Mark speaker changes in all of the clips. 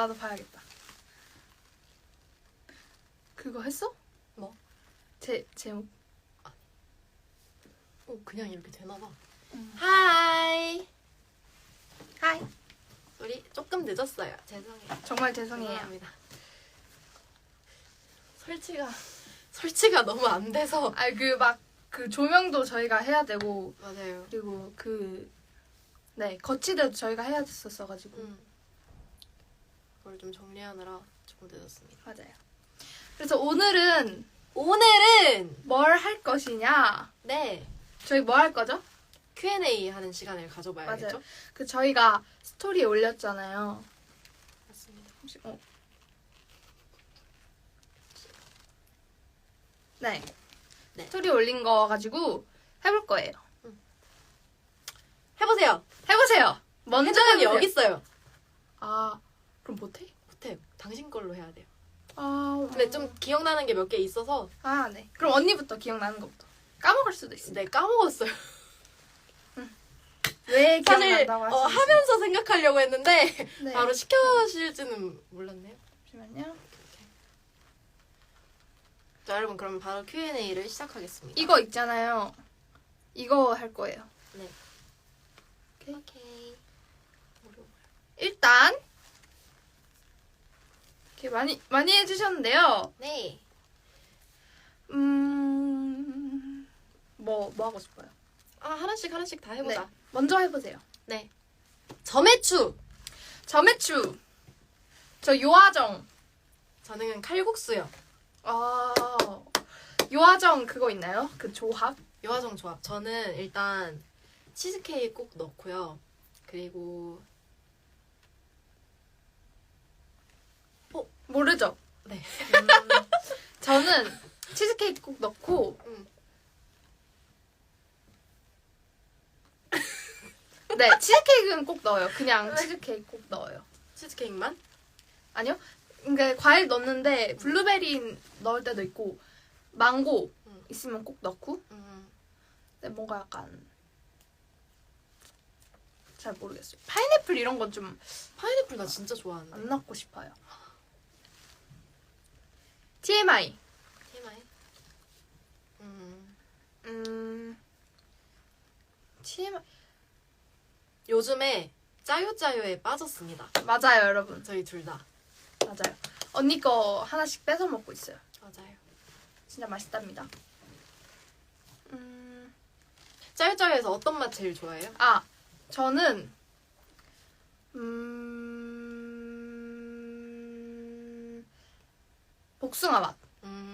Speaker 1: 나도 봐야겠다. 그거 했어?
Speaker 2: 뭐?
Speaker 1: 제목.
Speaker 2: 그냥 이렇게 되나봐.
Speaker 1: 하이. 하이.
Speaker 2: 우리 조금 늦었어요. 죄송해요.
Speaker 1: 정말 죄송해요.
Speaker 2: 죄송합니다. 설치가 너무 안 돼서.
Speaker 1: 그 조명도 저희가 해야 되고
Speaker 2: 맞아요.
Speaker 1: 그리고 네 거치대도 저희가 해야 됐었어가지고.
Speaker 2: 그걸 좀 정리하느라 조금 늦었습니다.
Speaker 1: 맞아요. 그래서 오늘은
Speaker 2: 뭘
Speaker 1: 뭘 할 것이냐?
Speaker 2: 네,
Speaker 1: 저희 뭐 할 거죠?
Speaker 2: Q&A 하는 시간을 가져봐야겠죠?
Speaker 1: 맞아요. 저희가 스토리에 올렸잖아요.
Speaker 2: 맞습니다.
Speaker 1: 혹시 네. 스토리 올린 거 가지고 해볼 거예요.
Speaker 2: 해보세요.
Speaker 1: 해보세요. 먼저
Speaker 2: 핸드폰이
Speaker 1: 해보세요.
Speaker 2: 여기 있어요.
Speaker 1: 아, 그럼 못해?
Speaker 2: 못해요. 당신 걸로 해야 돼요.
Speaker 1: 근데
Speaker 2: 근데 좀 기억나는 게 몇 개 있어서.
Speaker 1: 네. 그럼 언니부터 기억나는 것부터. 까먹을 수도 있어.
Speaker 2: 네, 까먹었어요.
Speaker 1: 왜
Speaker 2: 사실
Speaker 1: 기억난다고 하시는지.
Speaker 2: 하면서 생각하려고 했는데
Speaker 1: 네.
Speaker 2: 바로 시켜실지는 몰랐네요.
Speaker 1: 잠시만요.
Speaker 2: 자, 여러분 그럼 바로 Q&A를 시작하겠습니다.
Speaker 1: 이거 있잖아요. 이거 할 거예요.
Speaker 2: 네.
Speaker 1: 오케이. 일단 이렇게 많이 해주셨는데요.
Speaker 2: 네.
Speaker 1: 뭐 하고 싶어요?
Speaker 2: 하나씩 다 해보자.
Speaker 1: 네. 먼저 해보세요.
Speaker 2: 네. 점액추.
Speaker 1: 점액추. 저 요아정.
Speaker 2: 저는 칼국수요.
Speaker 1: 요아정 그거 있나요? 그 조합?
Speaker 2: 요화정 조합. 저는 일단 치즈케이크 꼭 넣고요. 그리고
Speaker 1: 모르죠?
Speaker 2: 네.
Speaker 1: 저는 치즈케이크 꼭 넣고 네, 치즈케이크는 꼭 넣어요. 그냥 치즈케이크 꼭 넣어요.
Speaker 2: 치즈케이크만?
Speaker 1: 아니요. 그러니까 과일 넣는데 블루베리 넣을 때도 있고 망고 있으면 꼭 넣고 근데 뭔가 약간 잘 모르겠어요. 파인애플 이런 건 좀
Speaker 2: 파인애플 나 진짜 좋아하는데.
Speaker 1: 안 넣고 싶어요. TMI.
Speaker 2: TMI?
Speaker 1: TMI.
Speaker 2: 요즘에 짜요짜요에 빠졌습니다.
Speaker 1: 맞아요, 여러분.
Speaker 2: 저희 둘 다.
Speaker 1: 맞아요. 언니 거 하나씩 뺏어 먹고 있어요.
Speaker 2: 맞아요.
Speaker 1: 진짜 맛있답니다.
Speaker 2: 짜요짜요에서 어떤 맛 제일 좋아해요?
Speaker 1: 저는 복숭아 맛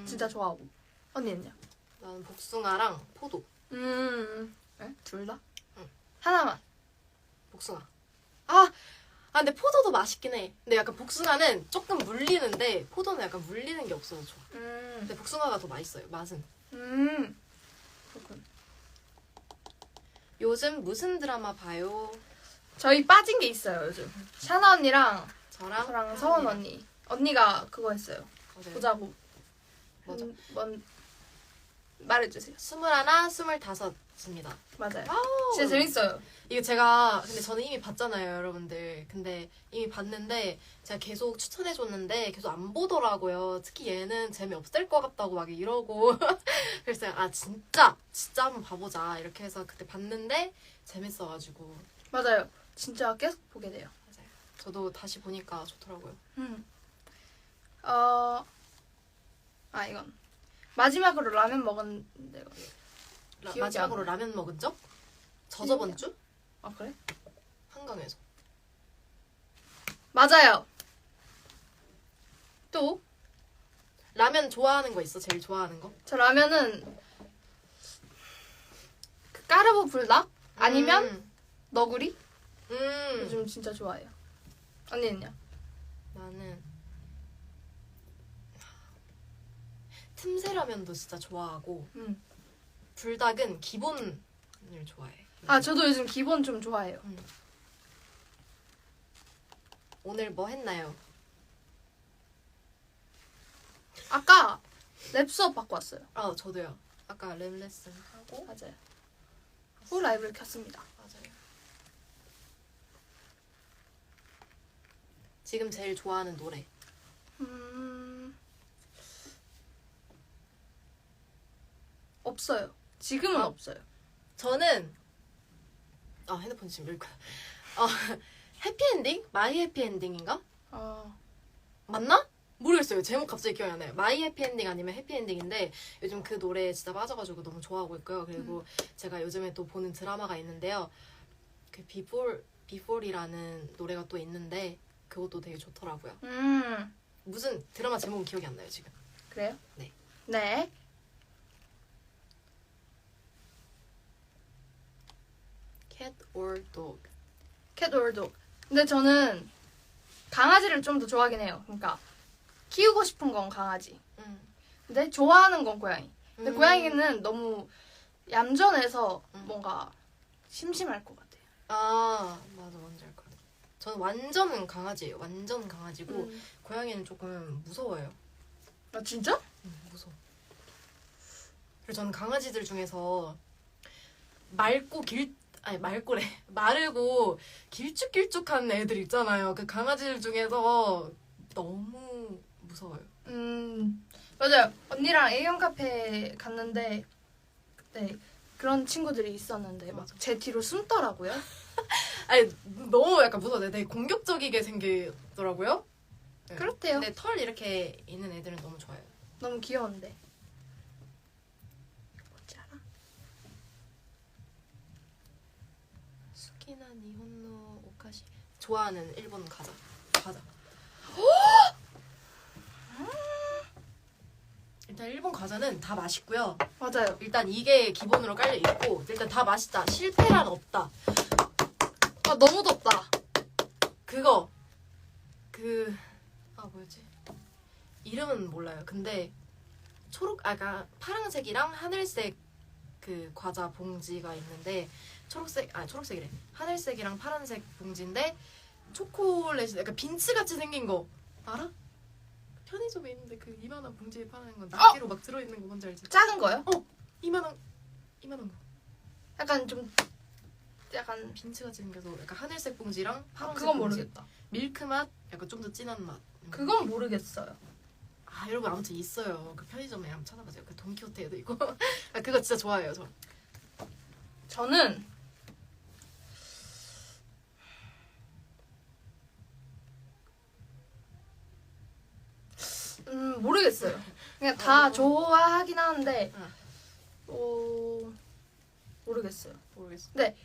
Speaker 1: 진짜 좋아하고. 언니는요?
Speaker 2: 나는 복숭아랑 포도.
Speaker 1: 네? 둘 다?
Speaker 2: 응.
Speaker 1: 하나만.
Speaker 2: 복숭아. 근데 포도도 맛있긴 해. 근데 약간 복숭아는 조금 물리는데 포도는 약간 물리는 게 없어서 좋아. 근데 복숭아가 더 맛있어요. 맛은.
Speaker 1: 그렇군.
Speaker 2: 요즘 무슨 드라마 봐요?
Speaker 1: 저희 빠진 게 있어요 요즘. 샤나 언니랑
Speaker 2: 저랑
Speaker 1: 서원 언니. 언니가 그거 했어요.
Speaker 2: 맞아요.
Speaker 1: 보자고.
Speaker 2: 뭐죠?
Speaker 1: 말해주세요.
Speaker 2: 21, 25입니다.
Speaker 1: 맞아요.
Speaker 2: 와우.
Speaker 1: 진짜 재밌어요.
Speaker 2: 이거 근데 저는 이미 봤잖아요, 여러분들. 근데 이미 봤는데 제가 계속 추천해줬는데 계속 안 보더라고요. 특히 얘는 재미없을 것 같다고 막 이러고. 그래서 진짜 한번 봐보자 이렇게 해서 그때 봤는데 재밌어가지고.
Speaker 1: 맞아요. 진짜 계속 보게 돼요.
Speaker 2: 맞아요. 저도 다시 보니까 좋더라고요.
Speaker 1: 이건 마지막으로 라면 먹었는데
Speaker 2: 마지막으로 라면 먹은 적? 저저번 주?
Speaker 1: 그래?
Speaker 2: 한강에서.
Speaker 1: 맞아요. 또?
Speaker 2: 라면 좋아하는 거 있어? 제일 좋아하는 거?
Speaker 1: 저 라면은 그 까르보 불닭? 아니면 너구리? 요즘 진짜 좋아해요. 언니는요?
Speaker 2: 나는 틈새 라면도 진짜 좋아하고 불닭은 기본을 좋아해.
Speaker 1: 저도 요즘 기본 좀 좋아해요.
Speaker 2: 오늘 뭐 했나요?
Speaker 1: 아까 랩 수업 받고 왔어요.
Speaker 2: 저도요. 아까 랩 레슨 하고.
Speaker 1: 맞아요. 후 라이브를 켰습니다.
Speaker 2: 맞아요. 지금 제일 좋아하는 노래.
Speaker 1: 없어요. 지금은
Speaker 2: 아?
Speaker 1: 없어요.
Speaker 2: 저는 핸드폰 지금 읽고. 해피엔딩? 마이 해피엔딩인가? 맞나? 모르겠어요. 제목 갑자기 기억이 안 나요. 마이 해피엔딩 아니면 해피엔딩인데 요즘 그 노래 진짜 빠져가지고 너무 좋아하고 있고요. 그리고 제가 요즘에 또 보는 드라마가 있는데요. 그 비폴이라는 노래가 또 있는데 그것도 되게 좋더라고요. 무슨 드라마 제목은 기억이 안 나요 지금.
Speaker 1: 그래요?
Speaker 2: 네.
Speaker 1: 네.
Speaker 2: Cat or dog?
Speaker 1: 캣 or dog. 근데 저는 강아지를 좀 더 좋아하긴 해요. 그러니까 키우고 싶은 건 강아지. 근데 좋아하는 건 고양이. 근데 고양이는 너무 얌전해서 뭔가 심심할 것 같아요.
Speaker 2: 맞아. 뭔지 알 것 같아. 저는 완전 강아지예요. 완전 강아지고 고양이는 조금 무서워요.
Speaker 1: 아 진짜?
Speaker 2: 무서워. 그리고 저는 강아지들 중에서 마르고 길쭉길쭉한 애들 있잖아요. 그 강아지들 중에서 너무 무서워요.
Speaker 1: 맞아요. 언니랑 A형 카페 갔는데 그때 그런 친구들이 있었는데 막 제 뒤로 숨더라고요.
Speaker 2: 아니 너무 약간 무서워. 되게 공격적이게 생기더라고요. 네.
Speaker 1: 그렇대요.
Speaker 2: 근데 털 이렇게 있는 애들은 너무 좋아요.
Speaker 1: 너무 귀여운데. 뭔지 알아?
Speaker 2: 수키나 니혼노 오카시. 좋아하는 일본 과자. 일단 일본 과자는 다 맛있고요.
Speaker 1: 맞아요.
Speaker 2: 일단 이게 기본으로 깔려 있고 일단 다 맛있다. 실패란 없다.
Speaker 1: 너무 덥다.
Speaker 2: 그거 뭐였지? 이름은 몰라요. 근데 그러니까 파란색이랑 하늘색 그 과자 봉지가 있는데 초록색이래. 하늘색이랑 파란색 봉지인데 초콜릿이 약간 빈츠같이 생긴 거 알아? 편의점에 있는데 그 이만한 봉지에 파는 건 낱개로 막 들어있는 거 뭔지 알지?
Speaker 1: 작은 거요?
Speaker 2: 이만한 거.
Speaker 1: 약간
Speaker 2: 빈츠같이 생겨서 약간 하늘색 봉지랑 파란색
Speaker 1: 그건
Speaker 2: 봉지.
Speaker 1: 모르겠다.
Speaker 2: 밀크 맛, 약간 좀 더 진한 맛.
Speaker 1: 그건 모르겠어요.
Speaker 2: 여러분 아무튼 있어요. 그 편의점에 한번 찾아보세요. 그 돈키호테에도 있고. 그거 진짜 좋아해요, 저.
Speaker 1: 저는 모르겠어요. 그냥 다 좋아하긴 하는데 모르겠어요. 근데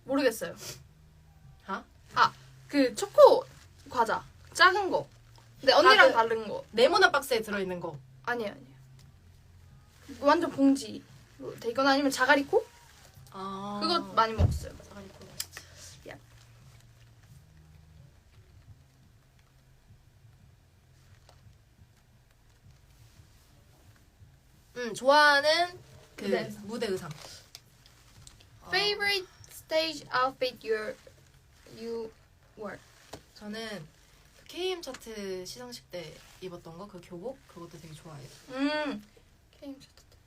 Speaker 1: 모르겠어요. 그 초코 과자 작은 거. 근데 언니랑 다른 거.
Speaker 2: 네모난 박스에 들어있는 거.
Speaker 1: 아니에요. 완전 봉지. 이건 아니면 자가리코? 그거 많이 먹었어요.
Speaker 2: 자가리코 맛있지. 좋아하는 무대 의상.
Speaker 1: Favorite stage outfit you wore?
Speaker 2: 저는 KM 차트 시상식 때 입었던 거, 그 교복 그것도 되게 좋아해요.
Speaker 1: KM 차트 때.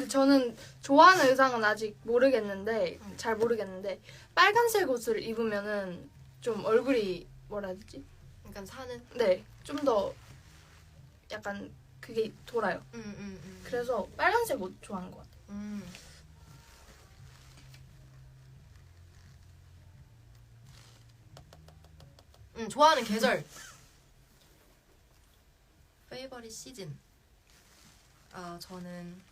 Speaker 1: 저는 좋아하는 의상은 아직 모르겠는데 잘 모르겠는데 빨간색 옷을 입으면은 좀 얼굴이 뭐라 해야 되지?
Speaker 2: 약간 사는.
Speaker 1: 네, 좀 더 약간 그게 돌아요. 그래서 빨간색 옷 좋아하는 것 같아요.
Speaker 2: 좋아하는 계절. 페이버릿 시즌. 저는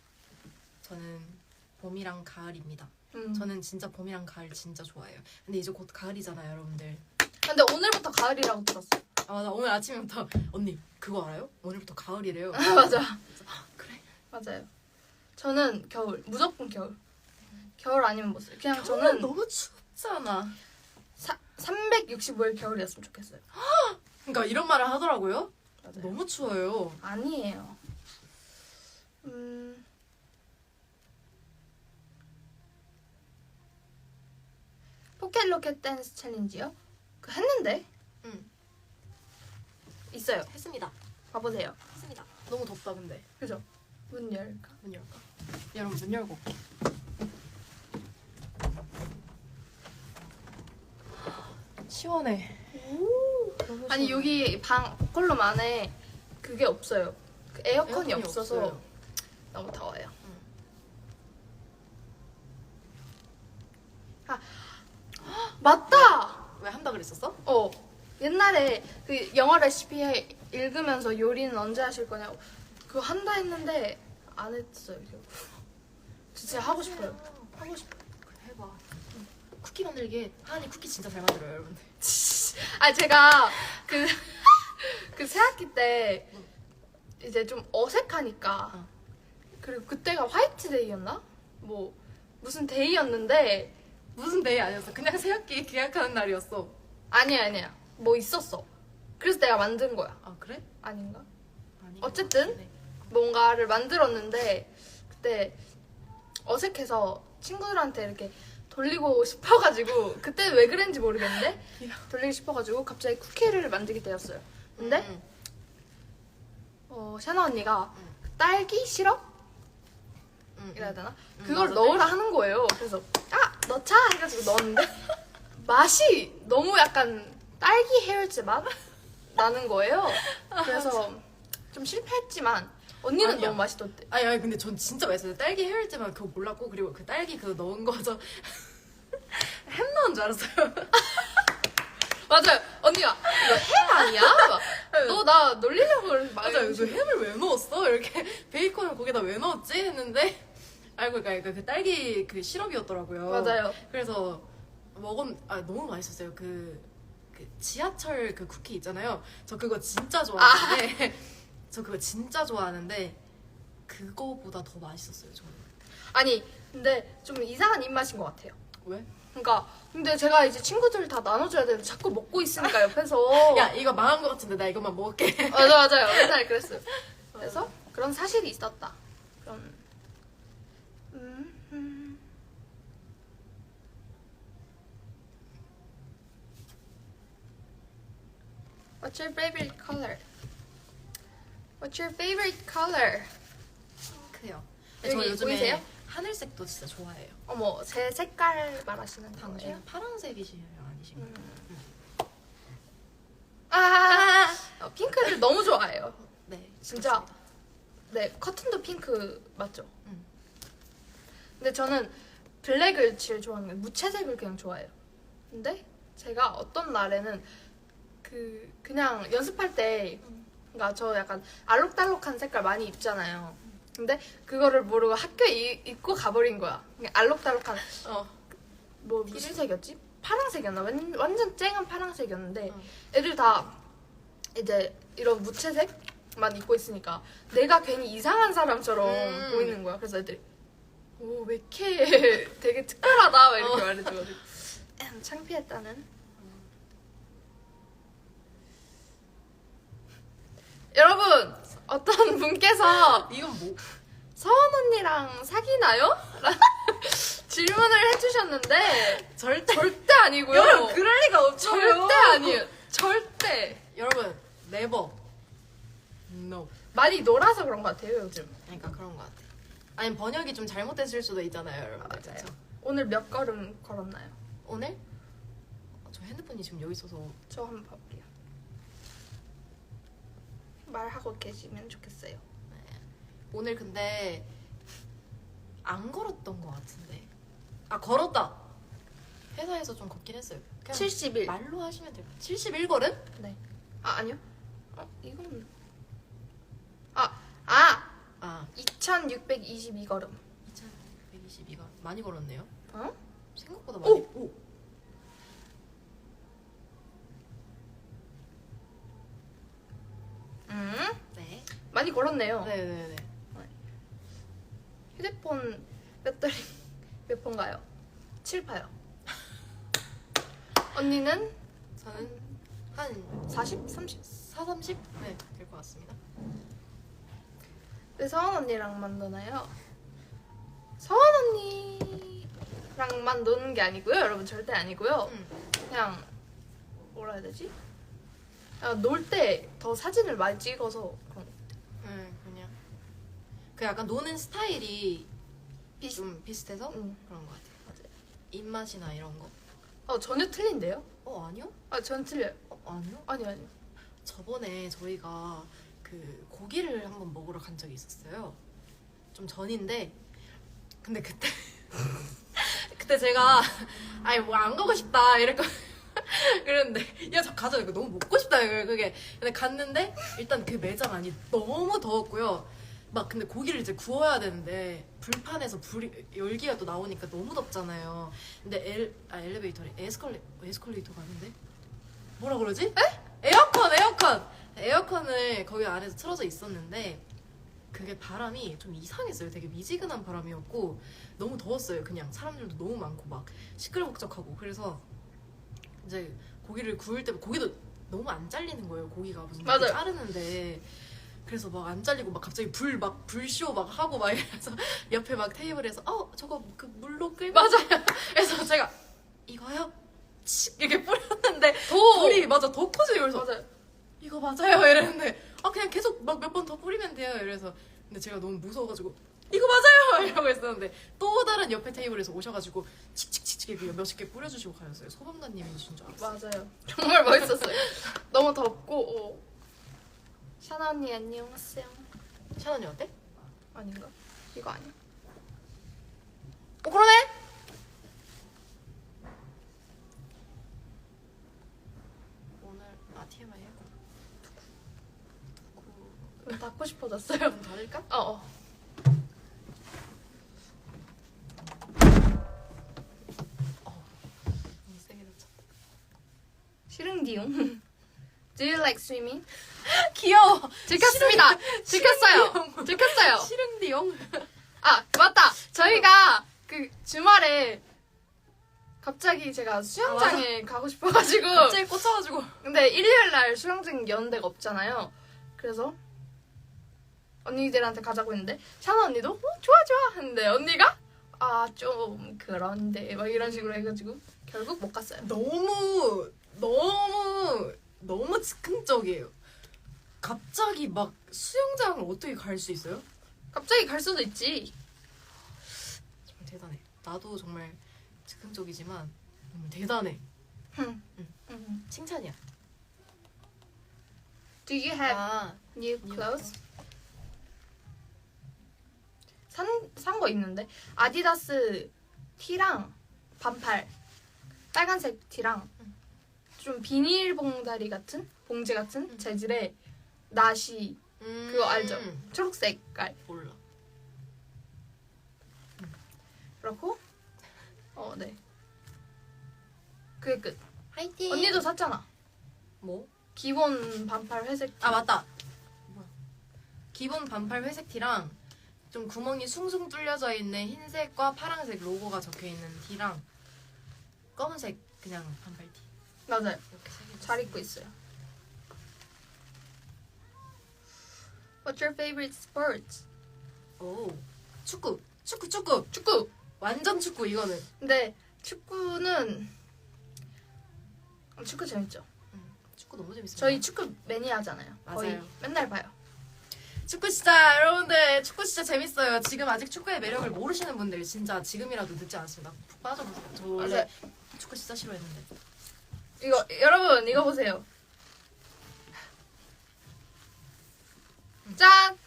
Speaker 2: 봄이랑 가을입니다. 저는 진짜 봄이랑 가을 진짜 좋아해요. 근데 이제 곧 가을이잖아요, 여러분들.
Speaker 1: 근데 오늘부터 가을이라고 들었어요.
Speaker 2: 맞아. 오늘 아침부터 언니 그거 알아요? 오늘부터 가을이래요.
Speaker 1: 맞아.
Speaker 2: 그래?
Speaker 1: 맞아요. 저는 겨울. 무조건 겨울. 겨울 아니면 못 써요. 그냥
Speaker 2: 겨울은
Speaker 1: 저는
Speaker 2: 너무 춥잖아.
Speaker 1: 365일 겨울이었으면 좋겠어요.
Speaker 2: 그러니까 이런 말을 하더라고요.
Speaker 1: 맞아요.
Speaker 2: 너무 추워요.
Speaker 1: 아니에요. 포켓로켓 댄스 챌린지요? 그 했는데? 있어요.
Speaker 2: 했습니다.
Speaker 1: 봐보세요.
Speaker 2: 했습니다. 너무 덥다 근데.
Speaker 1: 그죠? 문 열까?
Speaker 2: 문 열까? 여러분 문 열고 올게. 시원해.
Speaker 1: 아니 여기 방 보컬룸 안에 그게 없어요. 그 에어컨이
Speaker 2: 에어컨이
Speaker 1: 없어서
Speaker 2: 없어요.
Speaker 1: 너무 더워요. 아 맞다.
Speaker 2: 왜 한다 그랬었어?
Speaker 1: 옛날에 그 영어 레시피 읽으면서 요리는 언제 하실 거냐고 그거 한다 했는데 안 했어요. 결국. 진짜 하고 싶어요. 하고 싶어.
Speaker 2: 그래 해봐. 쿠키 만들기. 하은이 쿠키 진짜 잘 만들어요, 여러분들.
Speaker 1: 아 제가 그 새학기 때 이제 좀 어색하니까 그리고 그때가 화이트데이였나? 뭐 무슨 데이였는데
Speaker 2: 무슨 데이 아니었어. 그냥 새학기 계약하는 날이었어.
Speaker 1: 아니야 뭐 있었어. 그래서 내가 만든 거야.
Speaker 2: 아 그래?
Speaker 1: 아닌가?
Speaker 2: 아니.
Speaker 1: 어쨌든 뭔가를 만들었는데 그때 어색해서 친구들한테 이렇게 돌리고 싶어가지고 그때 왜 그랬는지 모르겠는데 돌리고 싶어가지고 갑자기 쿠키를 만들게 되었어요. 근데 샤나 언니가 딸기 시럽? 이래야 되나? 그걸
Speaker 2: 맞아.
Speaker 1: 넣으라 하는 거예요. 그래서 넣자 해가지고 넣었는데 맛이 너무 약간 딸기 해열제 맛 나는 거예요. 그래서 좀 실패했지만 언니는
Speaker 2: 아니야.
Speaker 1: 너무 맛있던데.
Speaker 2: 아니 근데 전 진짜 맛있어요. 딸기 해열제만 그거 몰랐고 그리고 그 딸기 그거 넣은 거죠. 햄 넣은 줄 알았어요.
Speaker 1: 맞아요. 언니가 이거 햄 아니야? 너 나 놀리려고 그러지 마.
Speaker 2: 맞아, 이거 햄을 왜 넣었어? 이렇게 베이컨을 거기다 왜 넣었지? 했는데 알고 보니까 그 딸기 그 시럽이었더라고요.
Speaker 1: 맞아요.
Speaker 2: 그래서 너무 맛있었어요. 그 지하철 그 쿠키 있잖아요. 저 그거 진짜 좋아하는데 저 그거 진짜 좋아하는데 그거보다 더 맛있었어요. 저는.
Speaker 1: 아니 근데 좀 이상한 입맛인 것 같아요.
Speaker 2: 왜?
Speaker 1: 그러니까 근데 제가 이제 친구들 다 나눠줘야 되는데 자꾸 먹고 있으니까 옆에서
Speaker 2: 야 이거 망한 것 같은데 나 이것만 먹을게.
Speaker 1: 맞아요. 맨날 그랬어요. 그래서 그런 사실이 있었다. 그런 What's your favorite color? What's your favorite color?
Speaker 2: 핑크요.
Speaker 1: 여기
Speaker 2: 저 요즘에
Speaker 1: 보이세요?
Speaker 2: 하늘색도 진짜 좋아해요.
Speaker 1: 어머 제 색깔 말하시는 거예요?
Speaker 2: 당신은 파란색이시요 아니신가요?
Speaker 1: 핑크를 너무 좋아해요.
Speaker 2: 네,
Speaker 1: 진짜.
Speaker 2: 그렇습니다.
Speaker 1: 네, 커튼도 핑크 맞죠?
Speaker 2: 음.
Speaker 1: 근데 저는 블랙을 제일 좋아하는 게 무채색을 그냥 좋아해요. 근데 제가 어떤 날에는 그냥 연습할 때 그러니까 저 약간 알록달록한 색깔 많이 입잖아요. 근데 그거를 모르고 학교에 입고 가버린 거야. 그냥 알록달록한 뭐 무슨 색이었지? 파란색이었나? 완전 쨍한 파란색이었는데 애들 다 이제 이런 무채색만 입고 있으니까 내가 괜히 이상한 사람처럼 보이는 거야. 그래서 애들이 왜 이렇게 되게 특별하다 막 이렇게 말해줘가지고 창피했다는. 여러분 어떤 분께서
Speaker 2: 이건 뭐?
Speaker 1: 서원 언니랑 사귀나요? 질문을 해주셨는데 절대 아니고요.
Speaker 2: 여러분 그럴 리가 없죠.
Speaker 1: 절대 아니에요. 절대.
Speaker 2: 여러분 네버. No.
Speaker 1: 많이 놀아서 그런 것 같아요 요즘.
Speaker 2: 그러니까 그런 것 같아. 아니 번역이 좀 잘못됐을 수도 있잖아요, 여러분.
Speaker 1: 맞아요. 오늘 몇 걸음 걸었나요?
Speaker 2: 오늘? 저 핸드폰이 지금 여기 있어서.
Speaker 1: 저 한번 봐볼게요. 말하고 계시면 좋겠어요.
Speaker 2: 오늘 근데 안 걸었던 것 같은데. 걸었다. 회사에서 좀 걷긴 했어요. 그냥
Speaker 1: 71.
Speaker 2: 말로 하시면 돼요. 71걸음?
Speaker 1: 네. 아니요. 이건 2622걸음.
Speaker 2: 2122가 많이 걸었네요. 생각보다 많이.
Speaker 1: 오!
Speaker 2: 네.
Speaker 1: 많이 걸었네요.
Speaker 2: 네네네.
Speaker 1: 휴대폰 배터리 몇 번가요? 7파요. 언니는
Speaker 2: 저는 한
Speaker 1: 40? 30?
Speaker 2: 4, 30? 네, 될 것 같습니다.
Speaker 1: 네, 서원 언니랑만 노나요? 서원 언니랑만 노는 게 아니고요. 여러분 절대 아니고요. 그냥 뭐라 해야 되지? 놀 때 더 사진을 많이 찍어서 그런 거.
Speaker 2: 그냥 그 약간 노는 스타일이 좀 비슷해서
Speaker 1: 음.
Speaker 2: 그런 것 같아요. 맞아요. 입맛이나 이런 거.
Speaker 1: 전혀 틀린데요?
Speaker 2: 아니요?
Speaker 1: 전 틀려요.
Speaker 2: 아니요?
Speaker 1: 아니요.
Speaker 2: 저번에 저희가 그 고기를 한번 먹으러 간 적이 있었어요. 좀 전인데 근데 그때 그때 제가 아니 뭐 안 가고 싶다 이랬거 그랬는데 야 저 가자 이거 너무 먹고 싶다 그게 근데 갔는데 일단 그 매장 안이 너무 더웠고요. 막 근데 고기를 이제 구워야 되는데 불판에서 불이 열기가 또 나오니까 너무 덥잖아요. 근데 엘리베이터래 에스컬레이터가 아닌데 뭐라 그러지? 에어컨을 거기 안에서 틀어져 있었는데 그게 바람이 좀 이상했어요. 되게 미지근한 바람이었고 너무 더웠어요. 그냥 사람들도 너무 많고 막 시끌벅적하고 그래서 이제 고기를 구울 때 고기도 너무 안 잘리는 거예요. 고기가 무슨
Speaker 1: 맞아요.
Speaker 2: 자르는데 그래서 막 안 잘리고 막 갑자기 불쇼 막 하고 막 이래서 옆에 막 테이블에서 저거 그 물로 끓이면
Speaker 1: 맞아요.
Speaker 2: 그래서 제가 이거요? 칙 이렇게 뿌렸는데
Speaker 1: 더
Speaker 2: 불이 맞아 더 커져요. 그래서
Speaker 1: 맞아요.
Speaker 2: 이거 맞아요 이랬는데 그냥 계속 막 몇 번 더 뿌리면 돼요 이래서 근데 제가 너무 무서워가지고 이거 맞아요 이러고 있었는데 또 다른 옆에 테이블에서 오셔가지고 칙칙칙칙 이렇게 몇십 개 뿌려주시고 가셨어요. 소방관님이신 줄 알았어요.
Speaker 1: 맞아요. 정말 멋있었어요. 너무 덥고 샤나 언니 안녕하세요.
Speaker 2: 샤너님 어때?
Speaker 1: 아닌가? 이거 아니야?
Speaker 2: 그러네? 오늘 TMI 해고
Speaker 1: 그럼 닫고 싶어졌어요.
Speaker 2: 좀 다를까? 너무 세게 닫혔다.
Speaker 1: 싫은디용. Do you like swimming?
Speaker 2: 귀여워.
Speaker 1: 들켰습니다. 들켰어요.
Speaker 2: 시릉디용.
Speaker 1: 맞다. 저희가 그 주말에 갑자기 제가 수영장에 가고 싶어가지고
Speaker 2: 갑자기 꽂혀가지고.
Speaker 1: 근데 일요일 날 수영장 여는 데가 없잖아요. 그래서 언니들한테 가자고 했는데 샤나 언니도 좋아 했는데 언니가 좀 그런데 막 이런 식으로 해가지고 결국 못 갔어요.
Speaker 2: 너무 즉흥적이에요. 갑자기 막 수영장을 어떻게 갈 수 있어요?
Speaker 1: 갑자기 갈 수도 있지.
Speaker 2: 정말 대단해. 나도 정말 즉흥적이지만 대단해. 칭찬이야.
Speaker 1: Do you have new clothes? 산 거 있는데 아디다스 티랑 반팔 빨간색 티랑 좀 비닐 봉다리 같은 봉지 같은 재질의 나시 그거 알죠? 초록색 깔
Speaker 2: 몰라.
Speaker 1: 그렇고 네 그게 끝.
Speaker 2: 화이팅.
Speaker 1: 언니도 샀잖아.
Speaker 2: 뭐?
Speaker 1: 기본 반팔 회색 티.
Speaker 2: 맞다. 뭐야? 기본 반팔 회색 티랑 좀 구멍이 숭숭 뚫려져 있는 흰색과 파란색 로고가 적혀 있는 티랑 검은색 그냥 반팔 티.
Speaker 1: 맞아요.
Speaker 2: 이렇게 세 개.
Speaker 1: 잘 입고 있어요. What's your favorite sports?
Speaker 2: 오, 축구.
Speaker 1: 축구.
Speaker 2: 완전 축구 이거는.
Speaker 1: 근데 축구 재밌죠.
Speaker 2: 축구 너무 재밌어요.
Speaker 1: 저희 축구 매니아잖아요.
Speaker 2: 맞아요.
Speaker 1: 거의 맨날 봐요.
Speaker 2: 축구 진짜 여러분들 축구 진짜 재밌어요. 지금 아직 축구의 매력을 모르시는 분들 진짜 지금이라도 늦지 않습니다. 푹 빠져보세요. 저 원래
Speaker 1: 맞아요.
Speaker 2: 축구 진짜 싫어했는데.
Speaker 1: 이거 여러분 이거 보세요. 짠.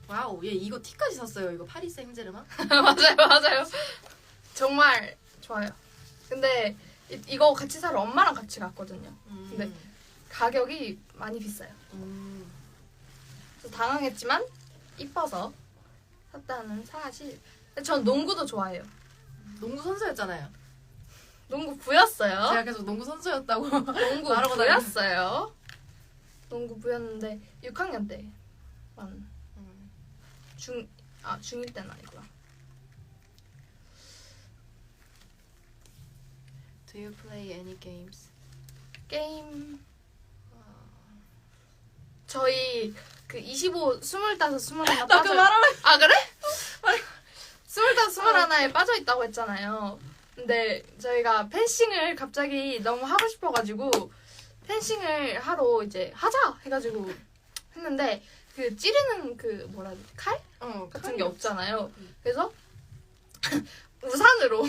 Speaker 2: 와우, 얘 이거 티까지 샀어요. 이거 파리 생제르맹?
Speaker 1: 맞아요. 정말 좋아요. 근데 이거 같이 사러 엄마랑 같이 갔거든요. 근데 가격이 많이 비싸요. 그래서 당황했지만 이뻐서 샀다는 사실. 근데 전 농구도 좋아해요.
Speaker 2: 농구 선수였잖아요.
Speaker 1: 농구 부였어요.
Speaker 2: 제가 계속 농구 선수였다고.
Speaker 1: 농구
Speaker 2: 말하고
Speaker 1: 부였어요. 농구 부였는데 6학년 때만 중1 때는 아니고요.
Speaker 2: Do you play any games?
Speaker 1: 게임 저희 그 25, 25, 21
Speaker 2: 나
Speaker 1: 빠져.
Speaker 2: 그거 말하면
Speaker 1: 그래? 25, 21에 빠져 있다고 했잖아요. 근데 저희가 펜싱을 갑자기 너무 하고 싶어가지고 펜싱을 하러 이제 하자 해가지고 했는데 그 찌르는 그 뭐라 해야 되지? 칼? 같은 게 없잖아요. 그래서 우산으로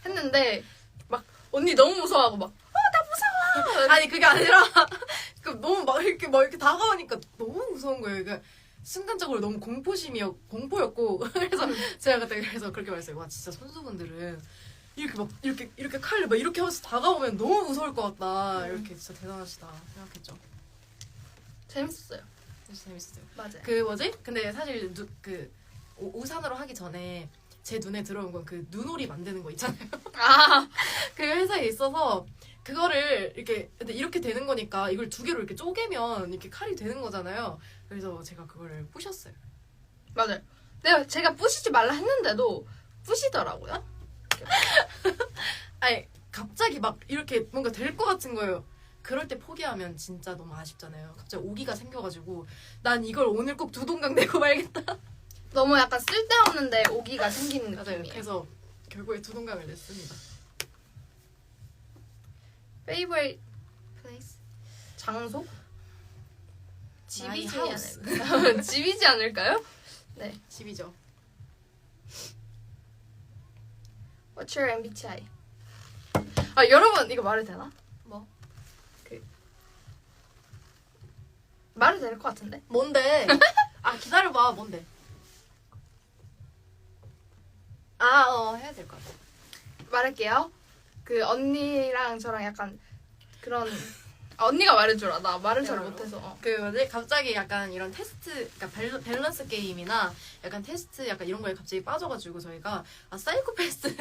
Speaker 1: 했는데 막 언니 너무 무서워하고 막 나 무서워.
Speaker 2: 아니 그게 아니라 그 너무 막 이렇게 다가오니까 너무 무서운 거예요. 그러니까 순간적으로 너무 공포였고 그래서 제가 그때 그래서 그렇게 말했어요. 와 진짜 선수분들은 이렇게 막 이렇게 칼을 막 이렇게 하면서 다가오면 너무 무서울 것 같다. 이렇게 진짜 대단하시다 생각했죠.
Speaker 1: 재밌었어요.
Speaker 2: 진짜 재밌었어요.
Speaker 1: 맞아요.
Speaker 2: 그 뭐지? 근데 사실 우산으로 하기 전에 제 눈에 들어온 건 그 눈오리 만드는 거 있잖아요.
Speaker 1: 아
Speaker 2: 그 회사에 있어서 그거를 근데 이렇게 되는 거니까 이걸 두 개로 이렇게 쪼개면 이렇게 칼이 되는 거잖아요. 그래서 제가 그거를 부셨어요.
Speaker 1: 맞아요. 제가 부시지 말라 했는데도 부시더라고요.
Speaker 2: 아니 갑자기 막 이렇게 뭔가 될 것 같은 거예요. 그럴 때 포기하면 진짜 너무 아쉽잖아요. 갑자기 오기가 생겨가지고 난 이걸 오늘 꼭 두 동강 내고 말겠다.
Speaker 1: 너무 약간 쓸데없는데 오기가 생기는
Speaker 2: 맞아요.
Speaker 1: 느낌이에요.
Speaker 2: 그래서 결국에 두 동강을 냈습니다.
Speaker 1: Favorite place? 장소? 집이지
Speaker 2: My house.
Speaker 1: 않을까요? 집이지 않을까요? 네.
Speaker 2: 집이죠.
Speaker 1: What's your MBTI? 아 여러분 이거 말해도 되나?
Speaker 2: 뭐?
Speaker 1: 말해도 될 것 같은데?
Speaker 2: 뭔데? 아 기다려봐. 뭔데? 해야 될 것 같아.
Speaker 1: 말할게요. 그 언니랑 저랑 약간 그런 언니가 말해주라. 나 말을 잘 못해서.
Speaker 2: 그 뭐지? 갑자기 약간 이런 테스트, 그러니까 밸런스 게임이나 약간 테스트, 약간 이런 거에 갑자기 빠져가지고 저희가 사이코패스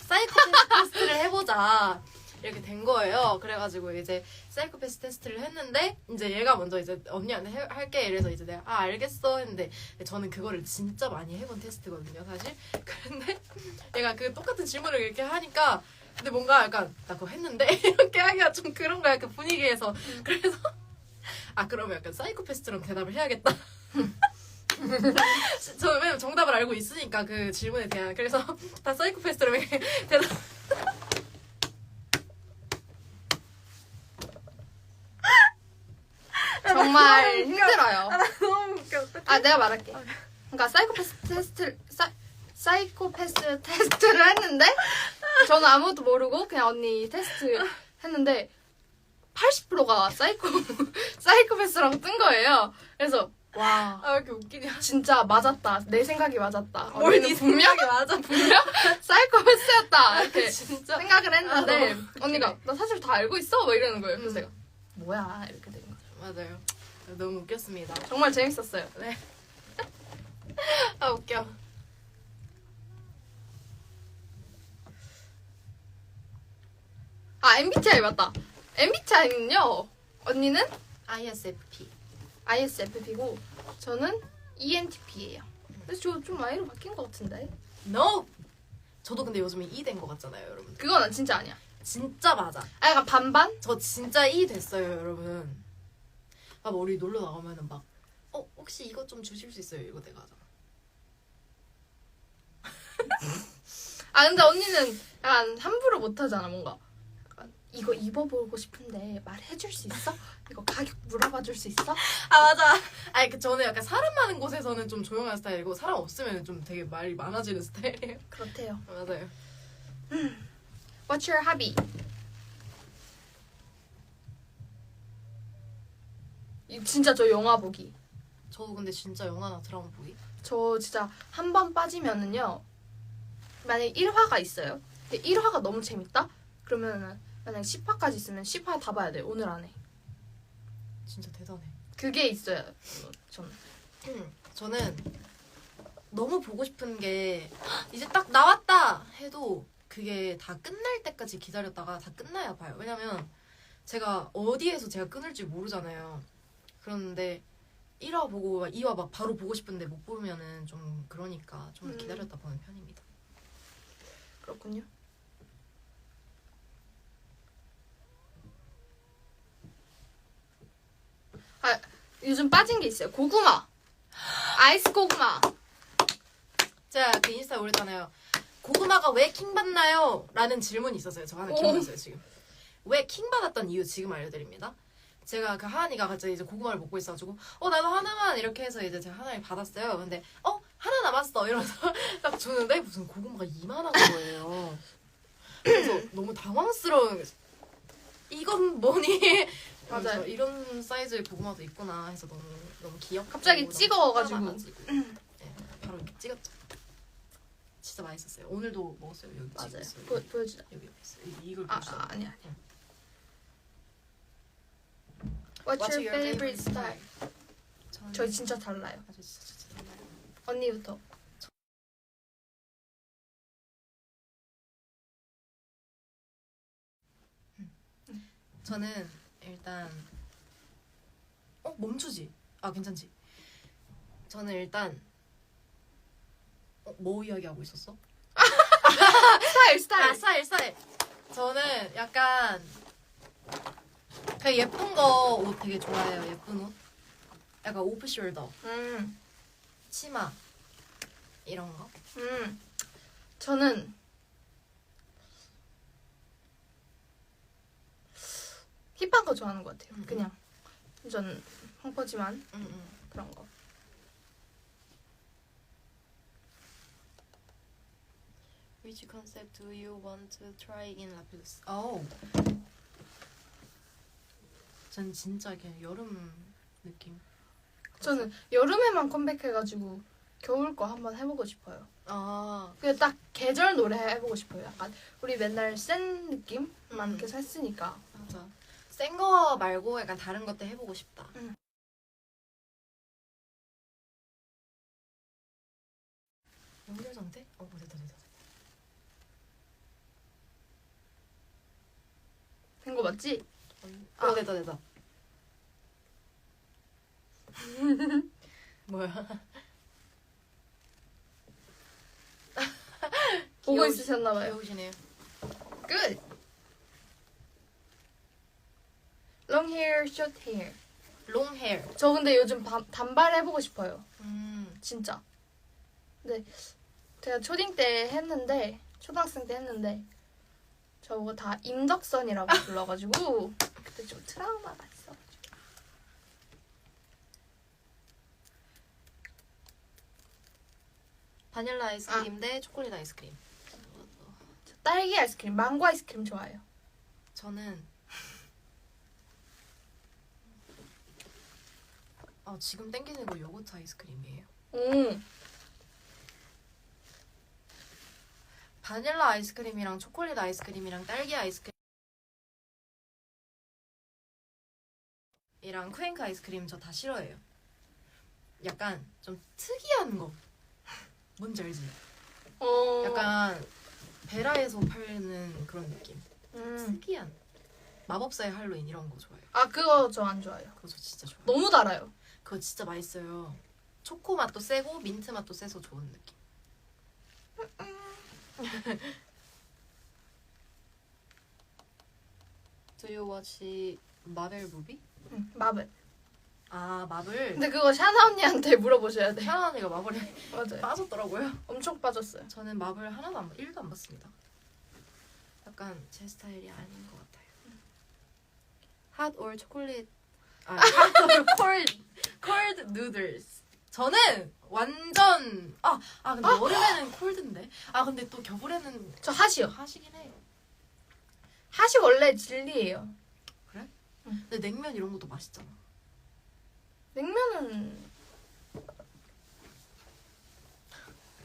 Speaker 2: 테스트를 해보자 이렇게 된 거예요. 그래가지고 이제 사이코패스 테스트를 했는데 이제 얘가 먼저 이제 언니한테 할게 이래서 이제 내가 알겠어 했는데 저는 그거를 진짜 많이 해본 테스트거든요 사실. 근데 얘가 그 똑같은 질문을 이렇게 하니까 근데 뭔가 약간 나 그거 했는데 이렇게 하기가 좀 그런 거야 그 분위기에서. 그래서 그러면 약간 사이코패스처럼 대답을 해야겠다. 저 왜냐면 정답을 알고 있으니까 그 질문에 대한. 그래서 다 사이코패스처럼 이렇게 대답.
Speaker 1: 정말 힘들어요.
Speaker 2: 너무 웃겨.
Speaker 1: 내가 말할게. 그러니까 사이코패스 테스트를 했는데 저는 아무것도 모르고 그냥 언니 테스트 했는데 80%가 사이코패스랑 뜬 거예요. 그래서 와
Speaker 2: 왜 이렇게 웃기냐.
Speaker 1: 진짜 맞았다. 내 생각이 맞았다.
Speaker 2: 뭘
Speaker 1: 언니는
Speaker 2: 네 생각이 맞아.
Speaker 1: 분명 사이코패스였다. 이렇게
Speaker 2: 진짜.
Speaker 1: 생각을 했는데
Speaker 2: 너무
Speaker 1: 언니가 나 사실 다 알고 있어. 막 이러는 거예요. 그래서 내가 뭐야 이렇게 된 거죠.
Speaker 2: 맞아요. 너무 웃겼습니다.
Speaker 1: 정말 재밌었어요.
Speaker 2: 네. 웃겨.
Speaker 1: MBTI 맞다. MBTI는요. 언니는
Speaker 2: ISFP.
Speaker 1: ISFP고 저는 ENTP예요. 그래서 저 좀 I로 바뀐 것 같은데.
Speaker 2: No. 저도 근데 요즘에 E 된 것 같잖아요, 여러분.
Speaker 1: 그건 진짜 아니야.
Speaker 2: 진짜 맞아.
Speaker 1: 약간 반반?
Speaker 2: 저 진짜 E 됐어요, 여러분. 우리 놀러 나가면은 막 혹시 이것 좀 주실 수 있어요? 이거 내가 하잖아.
Speaker 1: 근데 언니는 약간 함부로 못하잖아. 뭔가 약간 이거 입어보고 싶은데 말해줄 수 있어? 이거 가격 물어봐줄 수 있어?
Speaker 2: 맞아. 저는 약간 사람 많은 곳에서는 좀 조용한 스타일이고 사람 없으면 좀 되게 말이 많아지는 스타일이에요.
Speaker 1: 그렇대요.
Speaker 2: 맞아요.
Speaker 1: What's your hobby? 진짜 저 영화 보기.
Speaker 2: 저도 근데 진짜 영화나 드라마 보기.
Speaker 1: 저 진짜 한 번 빠지면은요. 만약에 1화가 있어요. 근데 1화가 너무 재밌다? 그러면은 만약에 10화까지 있으면 10화 다 봐야 돼. 오늘 안에.
Speaker 2: 진짜 대단해.
Speaker 1: 그게 있어요. 저는.
Speaker 2: 저는 너무 보고 싶은 게 이제 딱 나왔다 해도 그게 다 끝날 때까지 기다렸다가 다 끝나야 봐요. 왜냐면 제가 어디에서 제가 끊을지 모르잖아요. 그런데 1화 보고 2화 막 바로 보고 싶은데 못 보면은 좀 그러니까 좀 기다렸다 보는 편입니다.
Speaker 1: 그렇군요. 요즘 빠진 게 있어요. 고구마. 아이스 고구마.
Speaker 2: 제가 그 인스타에 올렸잖아요. 고구마가 왜 킹받나요? 라는 질문이 있었어요. 저 하나 기억났어요, 지금. 왜 킹받았던 이유 지금 알려드립니다. 제가 그 하은이가 갑자기 이제 고구마를 먹고 있어가지고 나도 하나만 이렇게 해서 이제 제가 하나를 받았어요. 근데 하나 남았어 이러면서 딱 주는데 무슨 고구마가 이만한 거예요. 그래서 너무 당황스러운 거지. 이건 뭐니?
Speaker 1: 맞아요.
Speaker 2: 그래서 이런 사이즈의 고구마도 있구나 해서 너무 귀엽고
Speaker 1: 갑자기
Speaker 2: 너무
Speaker 1: 찍어가지고.
Speaker 2: 네, 바로 이렇게 찍었죠. 진짜 맛있었어요. 오늘도 먹었어요. 여기
Speaker 1: 맞아요.
Speaker 2: 집에 있어요.
Speaker 1: 보여주자.
Speaker 2: 여기 있어요. 이걸
Speaker 1: 아,
Speaker 2: 보여주세요.
Speaker 1: 아니야.
Speaker 2: 응.
Speaker 1: What's your favorite style?
Speaker 2: 저는
Speaker 1: 저희 진짜 달라요.
Speaker 2: 아주 진짜 달라요.
Speaker 1: 언니부터.
Speaker 2: 저는 일단 멈추지. 아 괜찮지. 저는 일단 뭐 이야기하고 있었어?
Speaker 1: 스타일.
Speaker 2: 스타일. 저는 약간 그냥 예쁜 거 옷 되게 좋아해요. 예쁜 옷. 약간 오프숄더, 치마 이런 거.
Speaker 1: 저는 힙한 거 좋아하는 것 같아요. 그냥 전 펑퍼지만 그런 거.
Speaker 2: Which concept do you want to try in Lapidus? 전 진짜 그냥 여름 느낌.
Speaker 1: 저는 여름에만 컴백해가지고 겨울 거 한번 해보고 싶어요. 그냥 딱 계절 노래 해보고 싶어요. 약간 우리 맨날 센 느낌만 계속 했으니까.
Speaker 2: 맞아. 센 거 말고 약간 다른 것도 해보고 싶다. 연결 상태? 됐다.
Speaker 1: 된 거 맞지?
Speaker 2: 됐다. 뭐야?
Speaker 1: 보고 있으셨나봐요.
Speaker 2: 귀여우시네요.
Speaker 1: Good. Long hair, short hair.
Speaker 2: 롱 헤어.
Speaker 1: 저 근데 요즘 단발 해보고 싶어요. 진짜. 근데 제가 초딩 때 했는데, 초등학생 때 했는데 저거 다 임덕선이라고 불러가지고 그때 좀 트라우마가 있어.
Speaker 2: 바닐라 아이스크림 대 초콜릿 아이스크림.
Speaker 1: 저 딸기 아이스크림, 망고 아이스크림 좋아해요.
Speaker 2: 저는 지금 땡기는 거 요거트 아이스크림이에요. 바닐라 아이스크림이랑 초콜릿 아이스크림이랑 딸기 아이스크림이랑 쿠앤크 아이스크림 저 다 싫어해요. 약간 좀 특이한 거. 뭔지 알지? 약간 베라에서 팔는 그런 느낌. 특이한 마법사의 할로윈 이런 거 좋아해요.
Speaker 1: 그거 저 안 좋아해요.
Speaker 2: 그거 저 진짜 좋아해요.
Speaker 1: 너무 달아요.
Speaker 2: 그거 진짜 맛있어요. 초코 맛도 세고 민트 맛도 세서 좋은 느낌. Do you watch 마벨 무비?
Speaker 1: 마블.
Speaker 2: 마블.
Speaker 1: 근데 그거 샤나 언니한테 물어보셔야 돼요.
Speaker 2: 샤나 언니가 마블에
Speaker 1: 맞아요.
Speaker 2: 빠졌더라고요.
Speaker 1: 엄청 빠졌어요.
Speaker 2: 저는 마블 1도 안 봤습니다. 약간 제 스타일이 아닌 것 같아요. 핫 or 초콜릿? 핫 or cold noodles. 저는 완전 근데 여름에는 콜드인데. 근데 또 겨울에는
Speaker 1: 저 핫이요.
Speaker 2: 핫이긴 해.
Speaker 1: 핫이 원래 진리예요.
Speaker 2: 그래? 근데 냉면 이런 것도 맛있잖아.
Speaker 1: 냉면은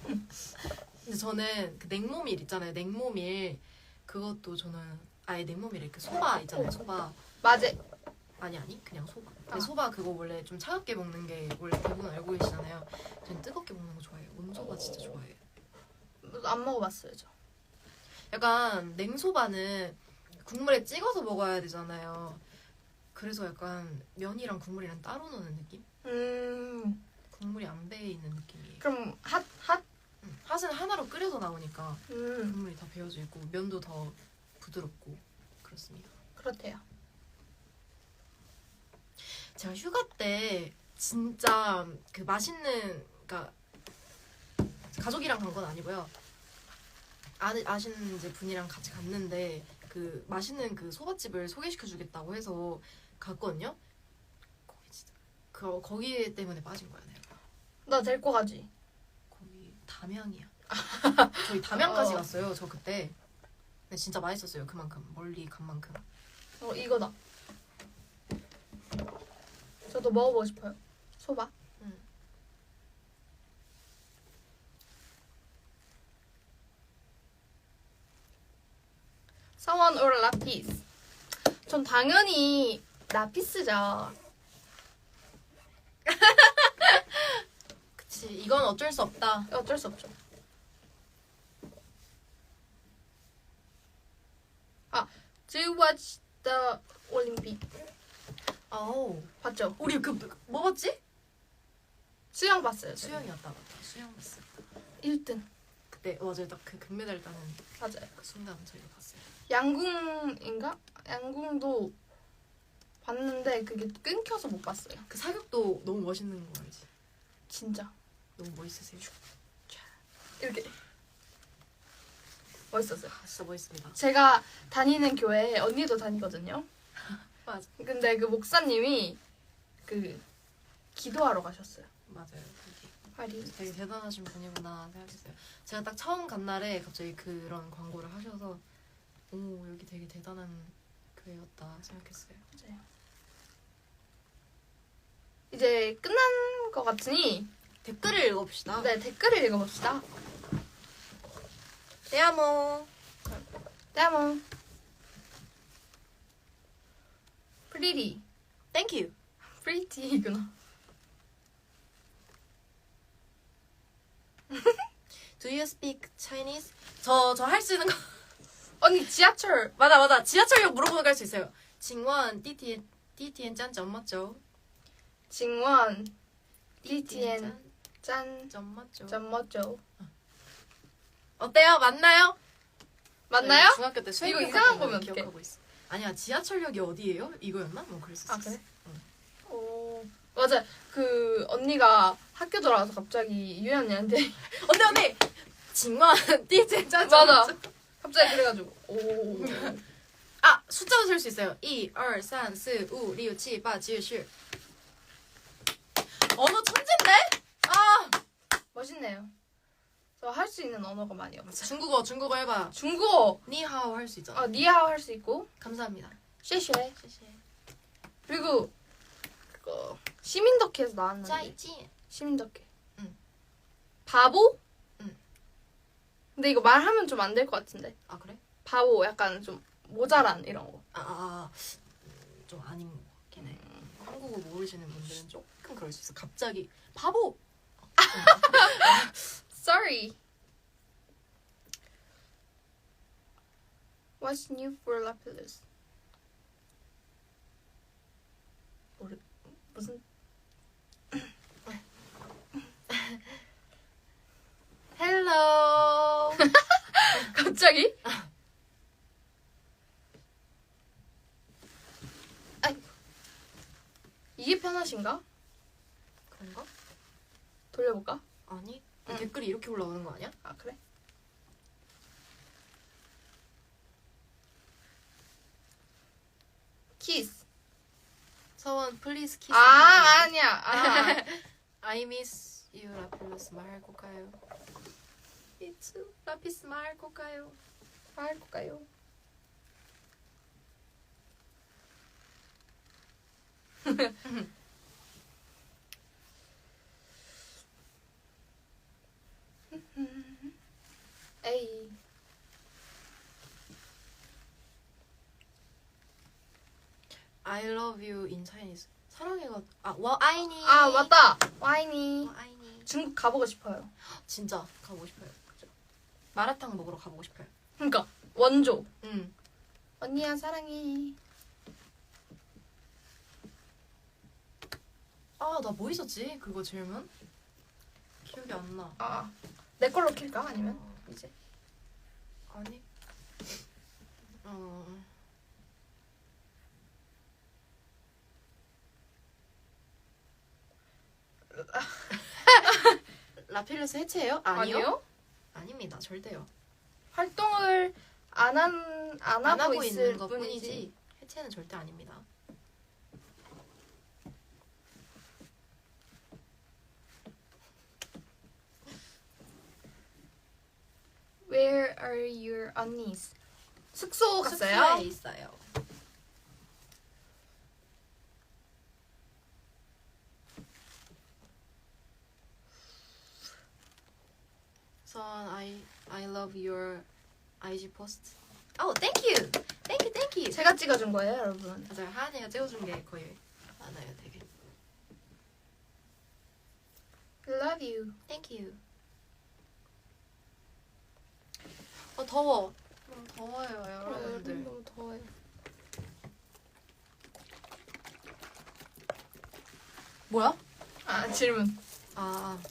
Speaker 2: 근데 저는 그 냉모밀 있잖아요. 냉모밀 그것도 저는 아예 냉모밀에 그 소바 있잖아요. 소바.
Speaker 1: 맞아.
Speaker 2: 아니 그냥 소바. 근데 소바 그거 원래 좀 차갑게 먹는 게 원래 대부분 알고 계시잖아요. 저는 뜨겁게 먹는 거 좋아해요. 온소바 진짜 좋아해요.
Speaker 1: 안 먹어봤어요 저.
Speaker 2: 약간 냉소바는 국물에 찍어서 먹어야 되잖아요. 그래서 약간 면이랑 국물이랑 따로 노는 느낌? 국물이 안 배에 있는 느낌이에요.
Speaker 1: 그럼 핫?
Speaker 2: 핫은 하나로 끓여서 나오니까
Speaker 1: 음.
Speaker 2: 국물이 다 배어져 있고 면도 더 부드럽고 그렇습니다.
Speaker 1: 그렇대요.
Speaker 2: 제가 휴가 때 진짜 그 맛있는 그러니까 가족이랑 간 건 아니고요. 아시는 이제 분이랑 같이 갔는데 그 맛있는 그 소바집을 소개시켜주겠다고 해서 갔거든요. 거기 진짜 거기 때문에 빠진 거야 내가.
Speaker 1: 나 데리고 가지.
Speaker 2: 담양이야. 저희 담양까지 갔어요. 저 그때. 근데 진짜 맛있었어요. 그만큼 멀리 간 만큼.
Speaker 1: 이거다. 저도 먹어보고 싶어요. 소바. 사원 or 라피스. 전 당연히 라피스죠.
Speaker 2: 그치. 이건 어쩔 수 없다.
Speaker 1: 어쩔 수 없죠. Do you watch the Olympic?
Speaker 2: 아우.
Speaker 1: 봤죠?
Speaker 2: 우리 뭐 봤지?
Speaker 1: 수영 봤어요.
Speaker 2: 수영이었다. 맞다. 수영 봤어.
Speaker 1: 1등.
Speaker 2: 그때 맞아요. 딱 그 금메달 따는
Speaker 1: 맞아요.
Speaker 2: 그 순간 저희가 봤어요.
Speaker 1: 양궁인가? 양궁도 봤는데 그게 끊겨서 못 봤어요.
Speaker 2: 그 사격도 너무 멋있는 거 알지?
Speaker 1: 진짜.
Speaker 2: 너무 멋있으세요.
Speaker 1: 이렇게. 멋있었어요.
Speaker 2: 진짜 멋있습니다.
Speaker 1: 제가 다니는 교회에 언니도 다니거든요.
Speaker 2: 맞아.
Speaker 1: 근데 그 목사님이 그 기도하러 가셨어요.
Speaker 2: 맞아요.
Speaker 1: 파리.
Speaker 2: 되게 대단하신 분이구나 생각했어요. 제가 딱 처음 간 날에 갑자기 그런 광고를 하셔서 오 여기 되게 대단한 교회였다 생각했어요.
Speaker 1: 맞아요. 이제 끝난 것 같으니
Speaker 2: 댓글을 읽어봅시다.
Speaker 1: 네, 댓글을 읽어봅시다.
Speaker 2: 대야모.
Speaker 1: 대모. 프리리.
Speaker 2: 땡큐.
Speaker 1: 프리티구나.
Speaker 2: Do you speak Chinese? 저 할 수 있는 거
Speaker 1: 언니 지하철.
Speaker 2: 맞아. 지하철역 물어보는 거 할 수 있어요. 징원 띠티엔 짠점 맞죠?
Speaker 1: 징원 디티엔 짠
Speaker 2: 점 맞죠?
Speaker 1: 점머죠.
Speaker 2: 어때요? 맞나요?
Speaker 1: 맞나요?
Speaker 2: 저희 중학교 때 수행
Speaker 1: 이거 이상한 거면 어떡해?
Speaker 2: 기억하고 있어. 아니야 지하철역이 어디예요? 이거였나? 뭐 그랬었어.
Speaker 1: 아 그래?
Speaker 2: 응.
Speaker 1: 오 맞아. 그 언니가 학교 들어와서 갑자기 유연 언니한테
Speaker 2: 언니 징원 띠티엔 짠점
Speaker 1: 맞아.
Speaker 2: 맞죠?
Speaker 1: 갑자기 그래가지고 오.
Speaker 2: 아 숫자도 셀 수 있어요. 2, 2, 3, 4, 5, 6, 7, 8, 9, 10. 언어 천재인데? 아
Speaker 1: 멋있네요. 저 할 수 있는 언어가 많이 없어요.
Speaker 2: 중국어 해봐.
Speaker 1: 중국어.
Speaker 2: 니하오 할 수 있잖아.
Speaker 1: 니하오 할 수 있고
Speaker 2: 감사합니다.
Speaker 1: 쉐쉐.
Speaker 2: 谢谢.
Speaker 1: 그리고 그거 시민덕회에서 나왔는데
Speaker 2: 짜이지.
Speaker 1: 시민덕회.
Speaker 2: 응.
Speaker 1: 바보?
Speaker 2: 응.
Speaker 1: 근데 이거 말하면 좀 안 될 것 같은데.
Speaker 2: 아 그래?
Speaker 1: 바보 약간 좀 모자란 이런 거.
Speaker 2: 좀 아닌 것 같긴 해. 한국어 모르시는 분들은 조금 그럴 수 있어. 갑자기 바보.
Speaker 1: Sorry. What's new for Lapillus? 무슨
Speaker 2: 헬로.
Speaker 1: 갑자기? 이게 편하신가?
Speaker 2: 그런가?
Speaker 1: 돌려볼까?
Speaker 2: 아니.
Speaker 1: 응.
Speaker 2: 댓글이 이렇게 올라오는 거 아니야?
Speaker 1: 아 그래? 키스.
Speaker 2: 서원 플리즈 키스.
Speaker 1: 아니야.
Speaker 2: I miss you 라필러스 말고 가요. It's 라피스 말고 가요.
Speaker 1: 할까요? 에이.
Speaker 2: I love you in Chinese. 사랑해가 와아이니.
Speaker 1: 아 맞다. 와인이.
Speaker 2: 와아이니.
Speaker 1: 중국 가보고 싶어요.
Speaker 2: 진짜 가보고 싶어요. 그죠? 마라탕 먹으러 가보고 싶어요.
Speaker 1: 그러니까 원조.
Speaker 2: 응.
Speaker 1: 언니야 사랑해.
Speaker 2: 아, 나 뭐 있었지? 그거 질문? 기억이 안 나.
Speaker 1: 내 걸로 킬까 아니면 이제.
Speaker 2: 아니. 라필러스 해체예요? 아니요. 아닙니다. 절대요.
Speaker 1: 활동을 안
Speaker 2: 안
Speaker 1: 하고
Speaker 2: 하고
Speaker 1: 있을
Speaker 2: 있는 것
Speaker 1: 뿐이지.
Speaker 2: 뿐이지 해체는 절대 아닙니다.
Speaker 1: are your 언니's? 숙소
Speaker 2: 숙소에
Speaker 1: 갔어요?
Speaker 2: 있어요. So I love your IG post. Oh, thank you. Thank you. Thank you.
Speaker 1: 제가 찍어준 거예요, 여러분.
Speaker 2: 맞아요. 하은이가 찍어준 게 거의 많아요, 되게.
Speaker 1: Love you.
Speaker 2: Thank you. 더워. 너무 더워요, 여러분들.
Speaker 1: 너무 더워요.
Speaker 2: 뭐야?
Speaker 1: 질문.
Speaker 2: 아,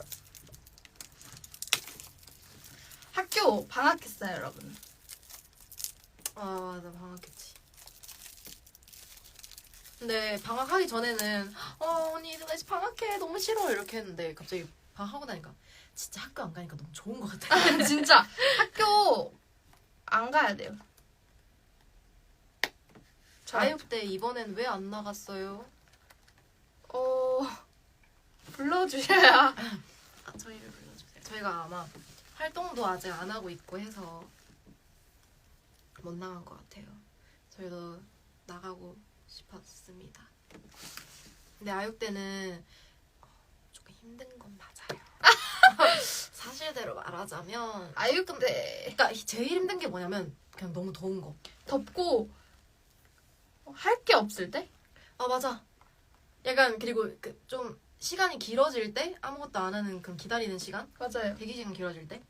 Speaker 1: 학교 방학했어요, 여러분.
Speaker 2: 맞아, 방학했지. 근데 방학하기 전에는 언니 나 이제 방학해 너무 싫어 이렇게 했는데 갑자기 방학하고 나니까 진짜 학교 안 가니까 너무 좋은 것 같아.
Speaker 1: 진짜 학교 안 가야 돼요.
Speaker 2: 자유부 때 이번엔 왜 안 나갔어요?
Speaker 1: 불러주셔야.
Speaker 2: 저희를 불러주세요. 저희가 아마 활동도 아직 안 하고 있고 해서 못 나간 것 같아요. 저희도 나가고 싶었습니다. 근데 아육 때는 조금 힘든 건 맞아요. 사실대로 말하자면
Speaker 1: 아육 때
Speaker 2: 그러니까 제일 힘든 게 뭐냐면 그냥 너무 더운 거.
Speaker 1: 덥고 할 게 없을 때?
Speaker 2: 맞아. 약간 그리고 좀 시간이 길어질 때 아무것도 안 하는 그런 기다리는 시간?
Speaker 1: 맞아요.
Speaker 2: 대기 시간 길어질 때?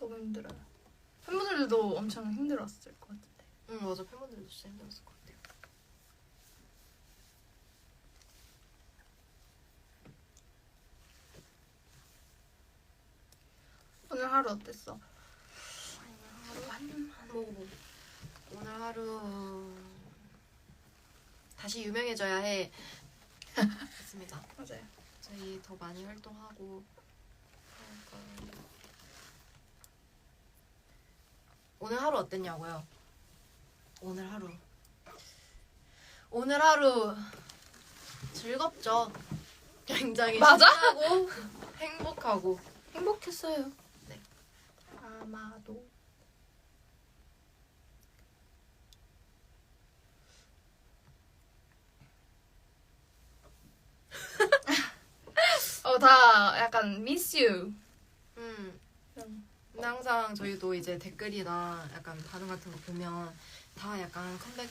Speaker 1: 너무 힘들어요. 팬분들도 엄청 힘들었을 것 같은데.
Speaker 2: 응 맞아. 팬분들도 진짜 힘들었을 것 같아요.
Speaker 1: 오늘 하루 어땠어?
Speaker 2: 뭐 오늘 하루 다시 유명해져야 해. 맞습니다.
Speaker 1: 맞아요.
Speaker 2: 저희 더 많이 활동하고 그러니까. 오늘 하루 어땠냐고요? 오늘 하루 즐겁죠. 굉장히
Speaker 1: 맞아?
Speaker 2: 신나고 행복하고
Speaker 1: 행복했어요.
Speaker 2: 네.
Speaker 1: 아마도. 다 약간 miss you.
Speaker 2: 근데 항상 저희도 이제 댓글이나 약간 반응 같은 거 보면 다 약간 컴백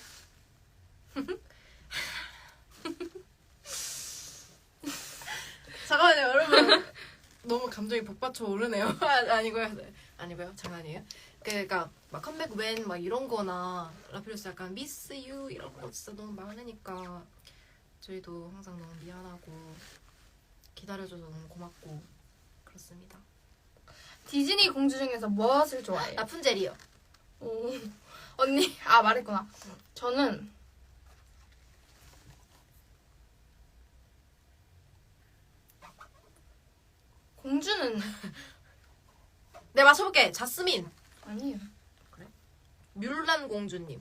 Speaker 2: 잠깐만요 여러분 너무 감정이 복받쳐 오르네요. 아니고요 장난이에요. 그러니까 막 컴백 웬 막 이런 거나 라필루스 약간 미스 유 이런 거 진짜 너무 많으니까 저희도 항상 너무 미안하고 기다려줘서 너무 고맙고 그렇습니다.
Speaker 1: 디즈니 공주 중에서 무엇을 좋아해요?
Speaker 2: 라푼젤이요.
Speaker 1: 오, 언니 말했구나. 저는 공주는
Speaker 2: 네 맞춰볼게. 자스민.
Speaker 1: 아니에요.
Speaker 2: 뮬란 공주님.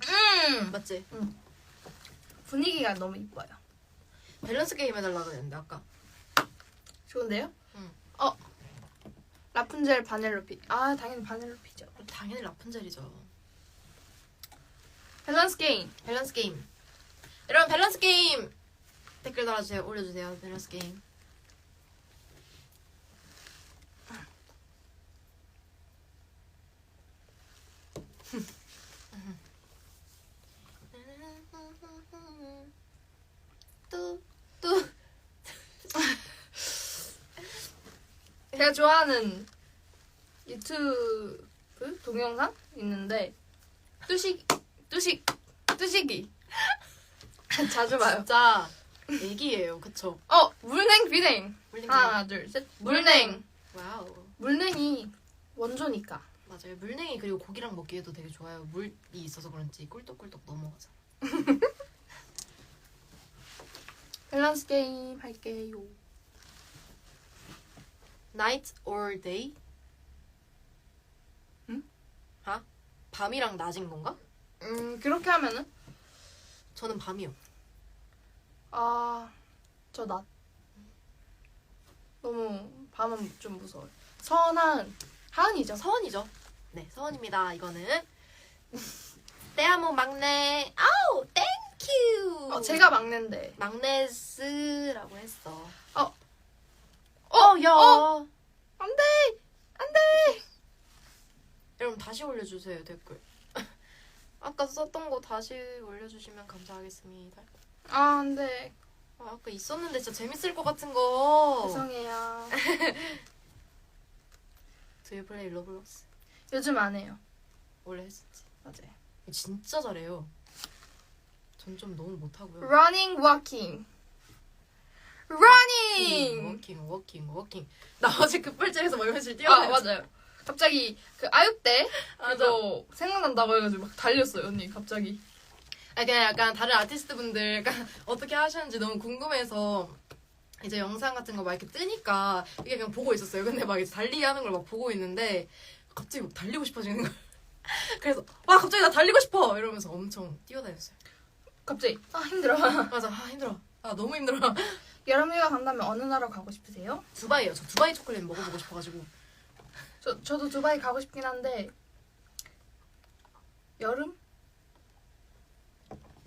Speaker 2: 맞지?
Speaker 1: 분위기가 너무 이뻐요.
Speaker 2: 밸런스 게임 해달라 그랬는데 아까.
Speaker 1: 좋은데요?
Speaker 2: 응.
Speaker 1: 라푼젤 바넬로피. 당연히 바넬로피죠.
Speaker 2: 당연히 라푼젤이죠.
Speaker 1: 밸런스 게임.
Speaker 2: 밸런스 게임. 여러분 밸런스 게임 댓글 달아주세요. 올려주세요. 밸런스 게임. 또
Speaker 1: 제가 좋아하는 유튜브 동영상 있는데 뚜시기 자주 봐요.
Speaker 2: 진짜 애기예요. 그쵸?
Speaker 1: 물냉 비냉.
Speaker 2: 물냉.
Speaker 1: 하나 둘 셋. 물냉.
Speaker 2: 와우.
Speaker 1: 물냉이 원조니까.
Speaker 2: 맞아요. 물냉이 그리고 고기랑 먹기에도 되게 좋아요. 물이 있어서 그런지 꿀떡꿀떡 넘어가죠.
Speaker 1: 밸런스 게임 할게요.
Speaker 2: Night or day?
Speaker 1: 응?
Speaker 2: 밤이랑 낮인 건가?
Speaker 1: 그렇게 하면은
Speaker 2: 저는 밤이요.
Speaker 1: 저 낮. 너무 밤은 좀 무서워요. 선한 하은이죠.
Speaker 2: 서원이죠. 네, 서원입니다. 이거는. 때아모 막내. 아우, 땡큐.
Speaker 1: 제가 막내인데.
Speaker 2: 막내스라고 했어. 야.
Speaker 1: 안 돼! 안 돼!
Speaker 2: 여러분 다시 올려주세요, 댓글. 아까 썼던 거 다시 올려주시면 감사하겠습니다.
Speaker 1: 안 돼.
Speaker 2: 아까 있었는데 진짜 재밌을 것 같은 거.
Speaker 1: 죄송해요.
Speaker 2: Do you play Roblox?
Speaker 1: 요즘 안 해요.
Speaker 2: 원래 했었지.
Speaker 1: 맞아요.
Speaker 2: 진짜 잘해요. 전 좀 너무 못하고요.
Speaker 1: Running, walking. Running!
Speaker 2: 워킹. 나 어제 급발진해서 멀면실 뛰어다녔어.
Speaker 1: 맞아요. 갑자기 그 아육대
Speaker 2: 맞아.
Speaker 1: 그거 생각난다고 해가지고 막 달렸어요, 언니. 갑자기.
Speaker 2: 그냥 약간 다른 아티스트 분들 약간 어떻게 하시는지 너무 궁금해서 이제 영상 같은 거 막 이렇게 뜨니까 이게 그냥 보고 있었어요. 근데 막 이제 달리기 하는 걸 막 보고 있는데 갑자기 막 달리고 싶어지는 거예요. 그래서 와 갑자기 나 달리고 싶어 이러면서 엄청 뛰어다녔어요.
Speaker 1: 갑자기 힘들어.
Speaker 2: 맞아, 힘들어. 너무 힘들어.
Speaker 1: 여름휴가 간다면 어느 나라 가고 싶으세요?
Speaker 2: 두바이요. 저 두바이 초콜릿 먹어보고 싶어가지고.
Speaker 1: 저도 두바이 가고 싶긴 한데 여름?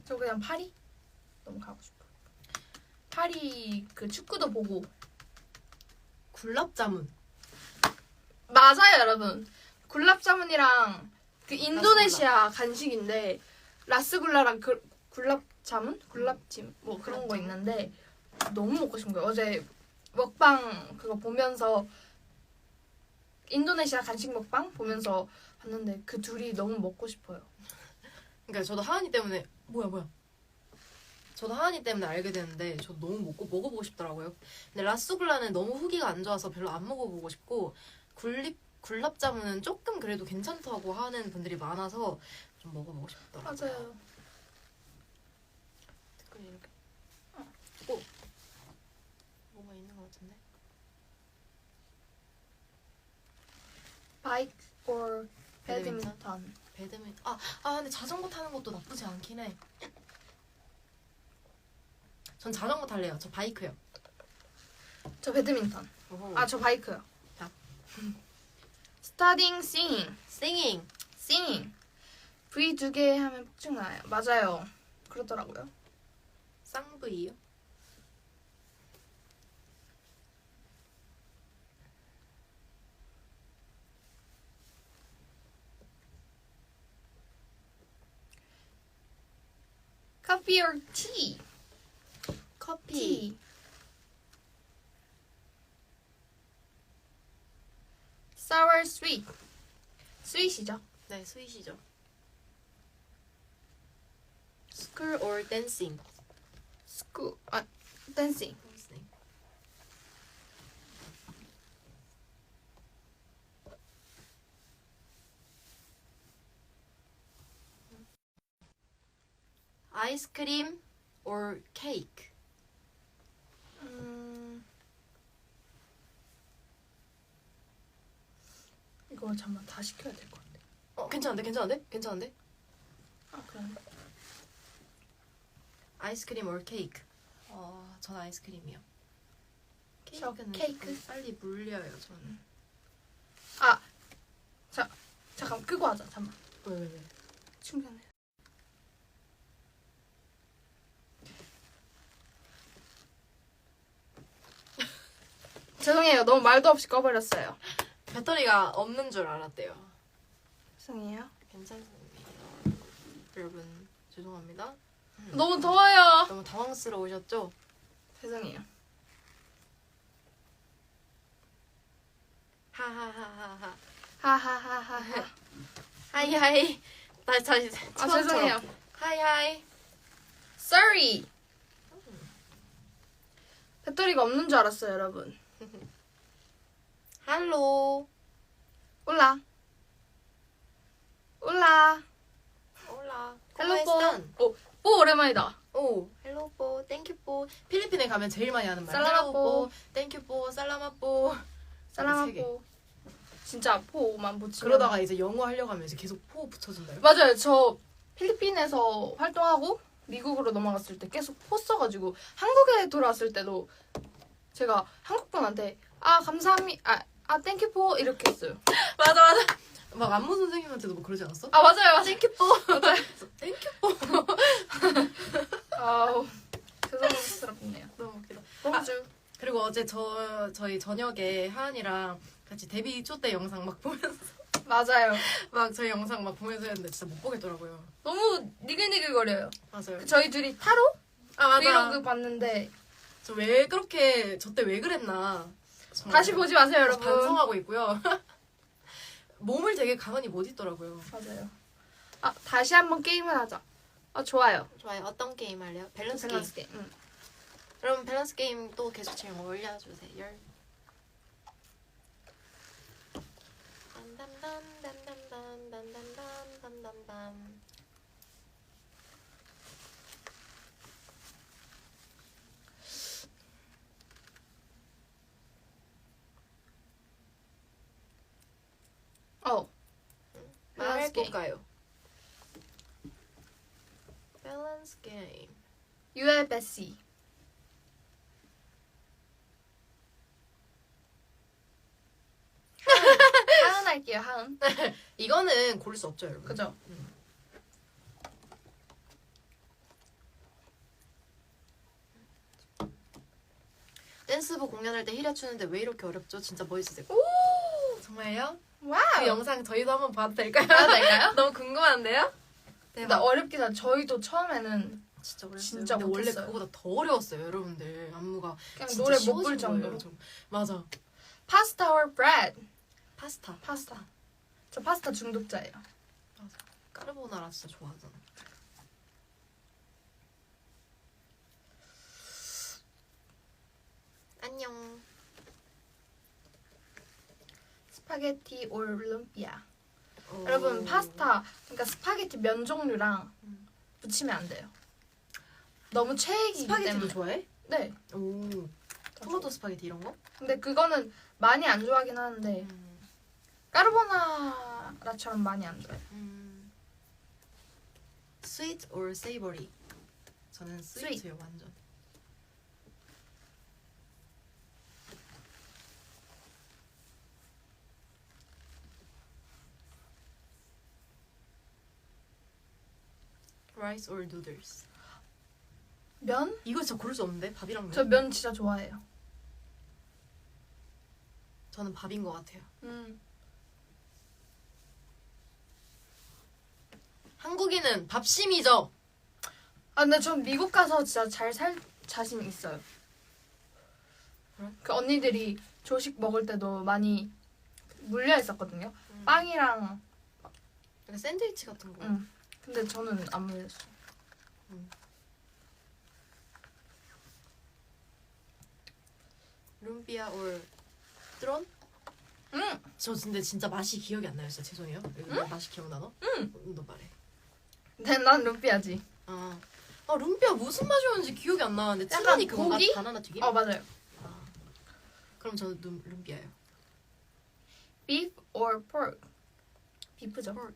Speaker 1: 저 그냥 파리? 너무 가고 싶어요. 파리 그 축구도 보고.
Speaker 2: 굴랍자문.
Speaker 1: 맞아요, 여러분. 굴랍자문이랑 그 인도네시아 간식인데 라스굴라랑 굴랍자문? 굴랍찜 뭐 그런 거 있는데 너무 먹고 싶은 거예요. 어제 먹방 그거 보면서 인도네시아 간식 먹방 보면서 봤는데 그 둘이 너무 먹고 싶어요.
Speaker 2: 그러니까 저도 하은이 때문에 뭐야. 저도 하은이 때문에 알게 됐는데 저도 너무 먹어보고 싶더라고요. 근데 라스굴라는 너무 후기가 안 좋아서 별로 안 먹어보고 싶고 굴랍자문은 조금 그래도 괜찮다고 하는 분들이 많아서 좀 먹어보고 싶더라고요.
Speaker 1: 맞아요.
Speaker 2: 댓글 이렇게. 뭐가 있는 것 같은데?
Speaker 1: 바이크 or
Speaker 2: 배드민턴?
Speaker 1: 배드민턴.
Speaker 2: 근데 자전거 타는 것도 나쁘지 않긴 해. 전 자전거 탈래요. 저 바이크요.
Speaker 1: 저 배드민턴.
Speaker 2: 오호.
Speaker 1: 저 바이크요.
Speaker 2: 자.
Speaker 1: Studying, singing.
Speaker 2: 싱잉.
Speaker 1: singing. V 2개 하면 폭증 나요. 맞아요. 그러더라고요.
Speaker 2: 쌍브이요?
Speaker 1: Coffee or tea?
Speaker 2: 커피.
Speaker 1: tea. Sour, sweet. sweet이죠.
Speaker 2: 네, 스윗이죠. School or dancing?
Speaker 1: School. dancing.
Speaker 2: dancing. 아이스크림 or cake?
Speaker 1: 이거 잠깐 다 시켜야 될 것 같아.
Speaker 2: 괜찮은데?
Speaker 1: 그럼.
Speaker 2: 아이스크림 or cake? 전 아이스크림이요.
Speaker 1: 저
Speaker 2: 케이크는
Speaker 1: 케이크.
Speaker 2: 조금 빨리 물려요, 저는.
Speaker 1: 잠깐 끄고 하자. 잠깐.
Speaker 2: 왜?
Speaker 1: 충전해. 죄송해요. 너무 말도 없이 꺼버렸어요.
Speaker 2: 배터리가 없는 줄 알았대요.
Speaker 1: 죄송해요.
Speaker 2: 괜찮습니다. 여러분, 죄송합니다.
Speaker 1: 너무 더워요.
Speaker 2: 너무 당황스러우셨죠?
Speaker 1: 죄송해요.
Speaker 2: 하하하하하.
Speaker 1: 하하하하하.
Speaker 2: 하이하이. 다시.
Speaker 1: 죄송해요.
Speaker 2: 하이하이.
Speaker 1: Sorry. 배터리가 없는 줄 알았어요, 여러분.
Speaker 2: 할로.
Speaker 1: 올라.
Speaker 2: 올라.
Speaker 1: 헬로
Speaker 2: 뽀.
Speaker 1: 뽀. 뽀 오랜만이다.
Speaker 2: 오, 헬로 뽀, 땡큐 뽀. 필리핀에 가면 제일 많이 하는 말.
Speaker 1: 살라마
Speaker 2: 헬로
Speaker 1: 뽀.
Speaker 2: 땡큐 뽀, 살라마 뽀.
Speaker 1: 살라마
Speaker 2: 세 개.
Speaker 1: 뽀. 진짜 포만 붙이면.
Speaker 2: 그러다가 이제 영어 하려고 하면 이제 계속 포 붙여준다요.
Speaker 1: 맞아요. 저 필리핀에서 활동하고 미국으로 넘어갔을 때 계속 포 써가지고 한국에 돌아왔을 때도 제가 한국 분한테 감사합니다. 아 땡큐 포 이렇게 했어요.
Speaker 2: 맞아 맞아. 막 안무 선생님한테도 뭐 그러지 않았어?
Speaker 1: 아 맞아요.
Speaker 2: 땡큐 뽀. 땡큐 뽀.
Speaker 1: 아우 죄송스럽네요.
Speaker 2: 너무 웃기다.
Speaker 1: 공주.
Speaker 2: 그리고 어제 저희 저녁에 하은이랑 같이 데뷔 초 때 영상 막 보면서
Speaker 1: 맞아요.
Speaker 2: 막 저희 영상 막 보면서 했는데 진짜 못 보겠더라고요.
Speaker 1: 너무 니글니글거려요.
Speaker 2: 맞아요.
Speaker 1: 저희 둘이 타로
Speaker 2: 아 맞아.
Speaker 1: 브이로그 봤는데
Speaker 2: 저 왜 그렇게 저 때 왜 그랬나. 정말
Speaker 1: 다시 보지 마세요 여러분.
Speaker 2: 반성하고 있고요. 몸을 되게 가만히 못 있더라고요.
Speaker 1: 맞아요. 아 다시 한번 게임을 하자. 아 좋아요.
Speaker 2: 좋아요. 어떤 게임 할래요? 밸런스 게임.
Speaker 1: 밸런스 게임. 응.
Speaker 2: 그럼 밸런스 게임 또 계속 질문 올려주세요. 딴딴딴딴딴딴딴딴딴딴.
Speaker 1: 밸런스 게임.
Speaker 2: 해볼까요? 밸런스 게임.
Speaker 1: 유엘 베시. 하은 할게요 하은.
Speaker 2: 이거는 고를 수 없죠, 여러분.
Speaker 1: 그죠?
Speaker 2: 댄스부 공연할 때 힐에 추는데 왜 이렇게 어렵죠? 진짜 멋있으세요.
Speaker 1: 오
Speaker 2: 정말요?
Speaker 1: 와우.
Speaker 2: 그 영상 저희도 한번 봐도 될까요?
Speaker 1: 봐도 될까요?
Speaker 2: 너무 궁금한데요?
Speaker 1: 나 어렵긴 한 저희도 처음에는
Speaker 2: 진짜 어렸어요.
Speaker 1: 진짜
Speaker 2: 근데 원래
Speaker 1: 못했어요.
Speaker 2: 그거보다 더 어려웠어요, 여러분들. 안무가
Speaker 1: 그냥
Speaker 2: 진짜
Speaker 1: 노래 못
Speaker 2: 쉬워진
Speaker 1: 부를 정도로.
Speaker 2: 거예요, 좀. 맞아.
Speaker 1: 파스타 or bread?
Speaker 2: 파스타.
Speaker 1: 파스타. 저 파스타 중독자예요.
Speaker 2: 맞아. 까르보나라 진짜 좋아하잖아. 안녕.
Speaker 1: 스파게티 or 룸피아.
Speaker 2: 어.
Speaker 1: 여러분 파스타 그러니까 스파게티 면 종류랑
Speaker 2: 음.
Speaker 1: 붙이면 안 돼요. 너무 최애기이기
Speaker 2: 스파게티도
Speaker 1: 때문에.
Speaker 2: 좋아해?
Speaker 1: 네.
Speaker 2: 오. 토마토 스파게티 이런 거?
Speaker 1: 근데 그거는 많이 안 좋아하긴 하는데 까르보나라처럼 많이 안 좋아해요.
Speaker 2: Sweet or savory? 저는
Speaker 1: Sweet.
Speaker 2: 스위트요, 완전. Rice or noodles?
Speaker 1: 면?
Speaker 2: 이거 진짜 고를 수 없는데? 밥이랑 면?
Speaker 1: 저 면 진짜 좋아해요.
Speaker 2: 저는 밥인 것 같아요. 한국인은 밥심이죠?
Speaker 1: 아 근데 전 미국 가서 진짜 잘 살 자신 있어요.
Speaker 2: 그래?
Speaker 1: 그 언니들이 조식 먹을 때도 많이 물려 있었거든요. 빵이랑
Speaker 2: 약간 샌드위치 같은 거.
Speaker 1: 근데 저는 안 물렸어요.
Speaker 2: 룸비아 or 트론? 저 근데 진짜 맛이 기억이 안 나요. 진짜 죄송해요. 맛이 기억나 너? 너 말해.
Speaker 1: 근데 난 룸피아지.
Speaker 2: 아 룸비아 무슨 맛이었는지 기억이 안 나는데
Speaker 1: 약간
Speaker 2: 찌라니 그건가?
Speaker 1: 고기?
Speaker 2: 바나나 튀김?
Speaker 1: 맞아요.
Speaker 2: 아, 그럼 저는 룸비아요.
Speaker 1: Beef or pork? 비프죠.
Speaker 2: pork.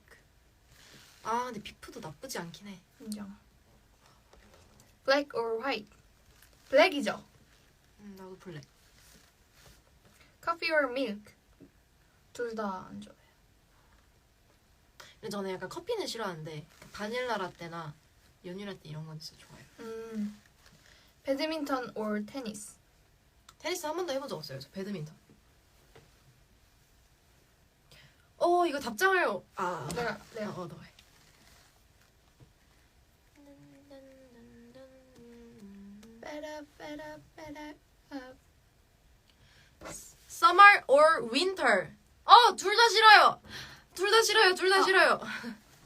Speaker 2: 아 근데 비프도 나쁘지 않긴 해.
Speaker 1: 인정. Black or white? 블랙이죠.
Speaker 2: 나도 블랙.
Speaker 1: Coffee or milk? 둘 다 안 좋아해요.
Speaker 2: 근데 저는 약간 커피는 싫어하는데 바닐라 라떼나 연유 라떼 이런 건 진짜 좋아해요.
Speaker 1: 배드민턴 or 테니스?
Speaker 2: 테니스 한 번도 해본 적 없어요. 저 배드민턴. 이거 답장을
Speaker 1: 내가
Speaker 2: 너 해. Summer or winter? 둘 다 싫어요. 둘 다 싫어요. 둘 다 싫어요.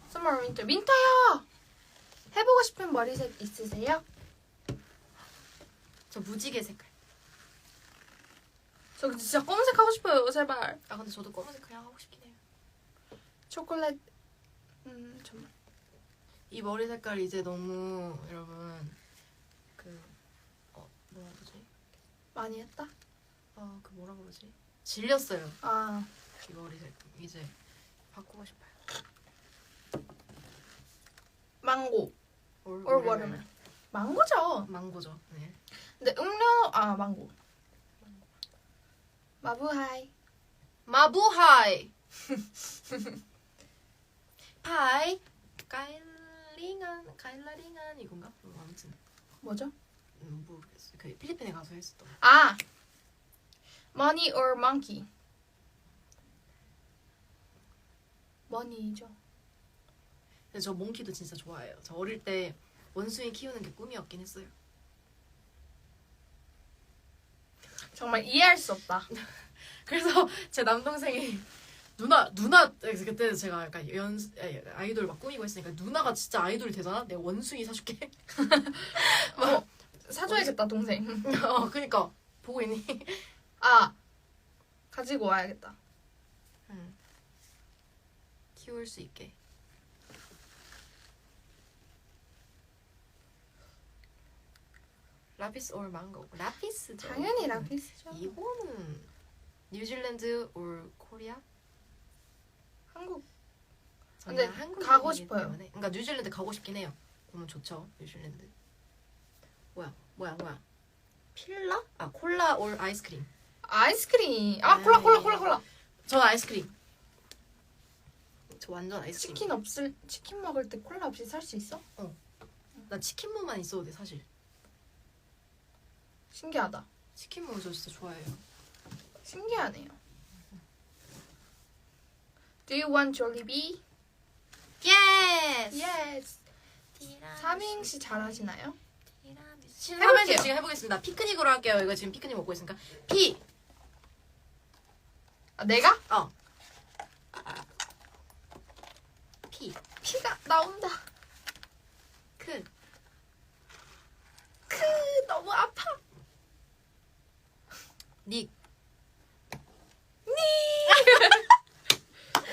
Speaker 1: Summer or winter? 윈터요! 해보고 싶은 머리색 있으세요?
Speaker 2: 저 무지개 색깔.
Speaker 1: 저 진짜 검은색 하고 싶어요. 제발.
Speaker 2: 근데 저도 검은색 그냥 하고 싶긴 해요.
Speaker 1: 초콜릿 정말.
Speaker 2: 이 머리 색깔 이제 너무 여러분 뭐라 그러지?
Speaker 1: 많이 했다?
Speaker 2: 그 뭐라 그러지? 질렸어요.
Speaker 1: 이
Speaker 2: 머리 색깔 이제 바꾸고 싶어요.
Speaker 1: 망고 or watermelon. 망고죠.
Speaker 2: 망고죠. 네.
Speaker 1: 근데 망고. 마부하이.
Speaker 2: 마부하이. 파이. 가일라링한 이건가? 아무튼
Speaker 1: 뭐죠?
Speaker 2: 모르겠어요. 그 필리핀에 가서 했었던.
Speaker 1: 아! Money or monkey? money죠.
Speaker 2: 근데 저 몽키도 진짜 좋아해요. 저 어릴 때 원숭이 키우는 게 꿈이었긴 했어요.
Speaker 1: 정말 이해할 수 없다.
Speaker 2: 그래서 제 남동생이 누나 그때 제가 약간 아이돌 막 꾸미고 했으니까 누나가 진짜 아이돌이 되잖아. 내가 원숭이 사줄게.
Speaker 1: 사줘야겠다, 동생.
Speaker 2: 그니까 보고 있니?
Speaker 1: 아! 가지고 와야겠다.
Speaker 2: 키울 수 있게. 라피스 or 망고. 라피스죠.
Speaker 1: 당연히 라피스죠.
Speaker 2: 이거는 뉴질랜드 or 코리아?
Speaker 1: 한국.
Speaker 2: 저희가
Speaker 1: 근데
Speaker 2: 한국인이기
Speaker 1: 가고 싶어요.
Speaker 2: 때문에. 그러니까 뉴질랜드 가고 싶긴 해요. 그러면 좋죠. 뉴질랜드. 뭐야? 필라? 아 콜라 or 아이스크림.
Speaker 1: 아이스크림. 아, 콜라.
Speaker 2: 전 아이스크림. 저 완전 아이스크림.
Speaker 1: 치킨 먹을 때 콜라 없이 살 수 있어?
Speaker 2: 나 치킨무만 있어도 돼 사실.
Speaker 1: 신기하다.
Speaker 2: 치킨무 저 진짜 좋아해요.
Speaker 1: 신기하네요. Do you want Jollibee?
Speaker 2: Yes.
Speaker 1: Yes. 삼행시 잘하시나요?
Speaker 2: 해볼게요. 지금 해보겠습니다. 피크닉으로 할게요. 이거 지금 피크닉 먹고 있으니까.
Speaker 1: 아, 내가? 피가 나온다.
Speaker 2: 크.
Speaker 1: 너무 아파.
Speaker 2: 닉.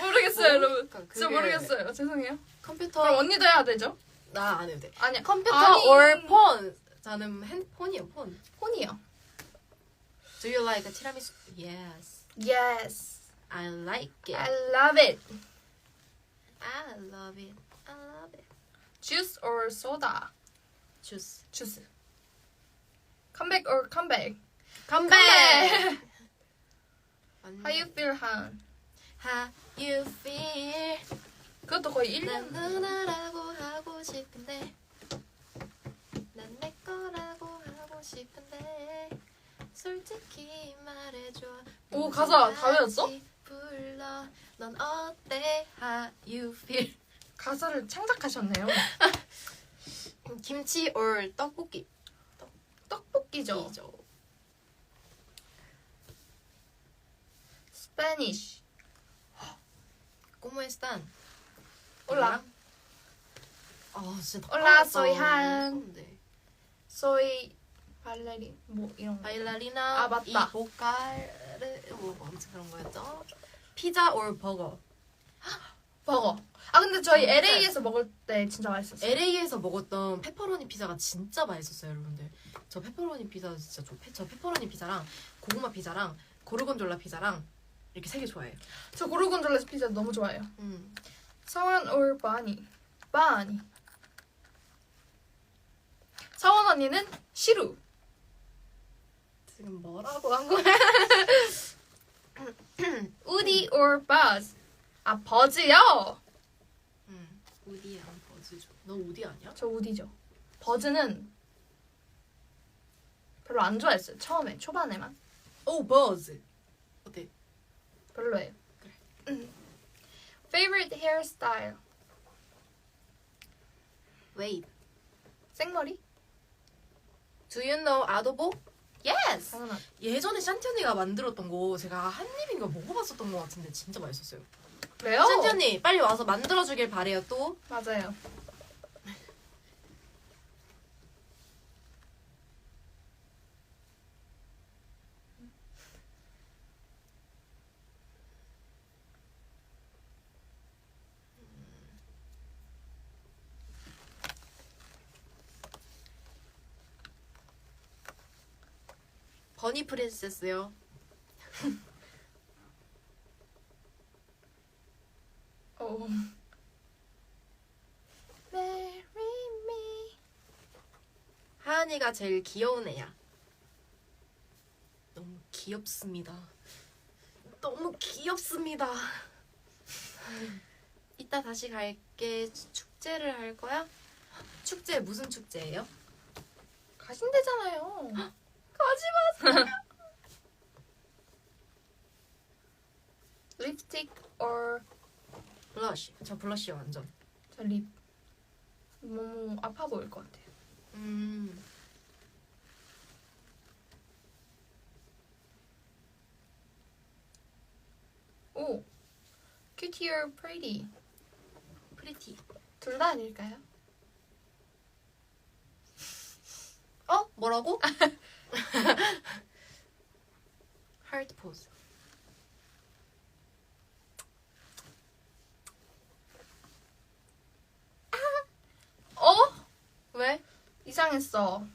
Speaker 1: 모르겠어요, 여러분.
Speaker 2: 그러니까
Speaker 1: 진짜
Speaker 2: 그게
Speaker 1: 모르겠어요. 죄송해요.
Speaker 2: 컴퓨터.
Speaker 1: 그럼 언니도 해야 되죠?
Speaker 2: 나 안 해도 돼.
Speaker 1: 아니야.
Speaker 2: 컴퓨터
Speaker 1: 아니.
Speaker 2: or 폰. 저는 핸드폰이요, 폰.
Speaker 1: 폰이요.
Speaker 2: Do you like 티라미수? Yes.
Speaker 1: Yes.
Speaker 2: I like it.
Speaker 1: I love it.
Speaker 2: I love it. I love it.
Speaker 1: Juice or soda?
Speaker 2: 주스.
Speaker 1: 주스. Comeback or comeback?
Speaker 2: 컴백.
Speaker 1: How you feel, Han?
Speaker 2: How you feel?
Speaker 1: 그것도 거의
Speaker 2: 난
Speaker 1: 1년.
Speaker 2: 누나라고 하고 싶은데 난 내 거라고 하고 싶은데 솔직히 말해줘.
Speaker 1: 오, 가사 다 외웠어?
Speaker 2: 다시 불러. 넌 어때? How you feel?
Speaker 1: 가사를 창작하셨네요.
Speaker 2: 김치 or 떡볶이.
Speaker 1: 떡볶이죠.
Speaker 2: 이죠.
Speaker 1: Spanish.
Speaker 2: ¿Cómo están?
Speaker 1: Hola.
Speaker 2: 진짜
Speaker 1: Hola,
Speaker 2: 더
Speaker 1: soy
Speaker 2: 빨랐다.
Speaker 1: Han.
Speaker 2: 무서운데.
Speaker 1: Soy bailarín. 뭐 이런 거.
Speaker 2: 바일라리나
Speaker 1: 아, 맞다.
Speaker 2: 이 보컬 아무튼 그런 거였죠. 피자 or 버거.
Speaker 1: 버거. 아, 근데 저희
Speaker 2: 진짜.
Speaker 1: LA에서 먹을 때 진짜 맛있었어요.
Speaker 2: LA에서 먹었던 페퍼로니 피자가 진짜 맛있었어요, 여러분들. 저 페퍼로니 피자 진짜 저 페퍼로니 피자랑 고구마 피자랑 고르곤졸라 피자랑 이렇게 세 개 좋아해요.
Speaker 1: 저 고르곤졸라 피자 너무 좋아해요. 서원 or 바니? 바니. 서원 언니는 시루.
Speaker 2: 지금 뭐라고 한 거야?
Speaker 1: 우디 or 버즈? 아, 버즈요?
Speaker 2: 우디랑 버즈죠. 너 우디 아니야?
Speaker 1: 저 우디죠. 버즈는 별로 안 좋아했어요. 처음에 초반에만
Speaker 2: 오 버즈. 어때?
Speaker 1: 별로예요. Favorite hairstyle?
Speaker 2: 웨이브.
Speaker 1: 생머리?
Speaker 2: Do you know 아도보? Yes.
Speaker 1: 당연하죠.
Speaker 2: 예전에 샨티 언니가 만들었던 거 제가 한 입인가 먹어봤었던 것 같은데 진짜 맛있었어요.
Speaker 1: 그래요?
Speaker 2: 샨티 언니 빨리 와서 만들어주길 바래요 또.
Speaker 1: 맞아요.
Speaker 2: 버니 프린세스요.
Speaker 1: 오. Marry me.
Speaker 2: 하은이가 제일 귀여운 애야. 너무 귀엽습니다. 너무 귀엽습니다. 이따 다시 갈게. 축제를 할 거야? 축제 무슨 축제예요?
Speaker 1: 가신대잖아요.
Speaker 2: 가지 마세요.
Speaker 1: 립스틱 or
Speaker 2: 블러쉬. 저 블러쉬 완전.
Speaker 1: 저 립. 너무 아파 보일 것 같아요. 오, cutie or pretty.
Speaker 2: 프리티.
Speaker 1: 둘 다 아닐까요?
Speaker 2: 어? 뭐라고? 하트 포즈.
Speaker 1: 어?
Speaker 2: 왜?
Speaker 1: 이상했어.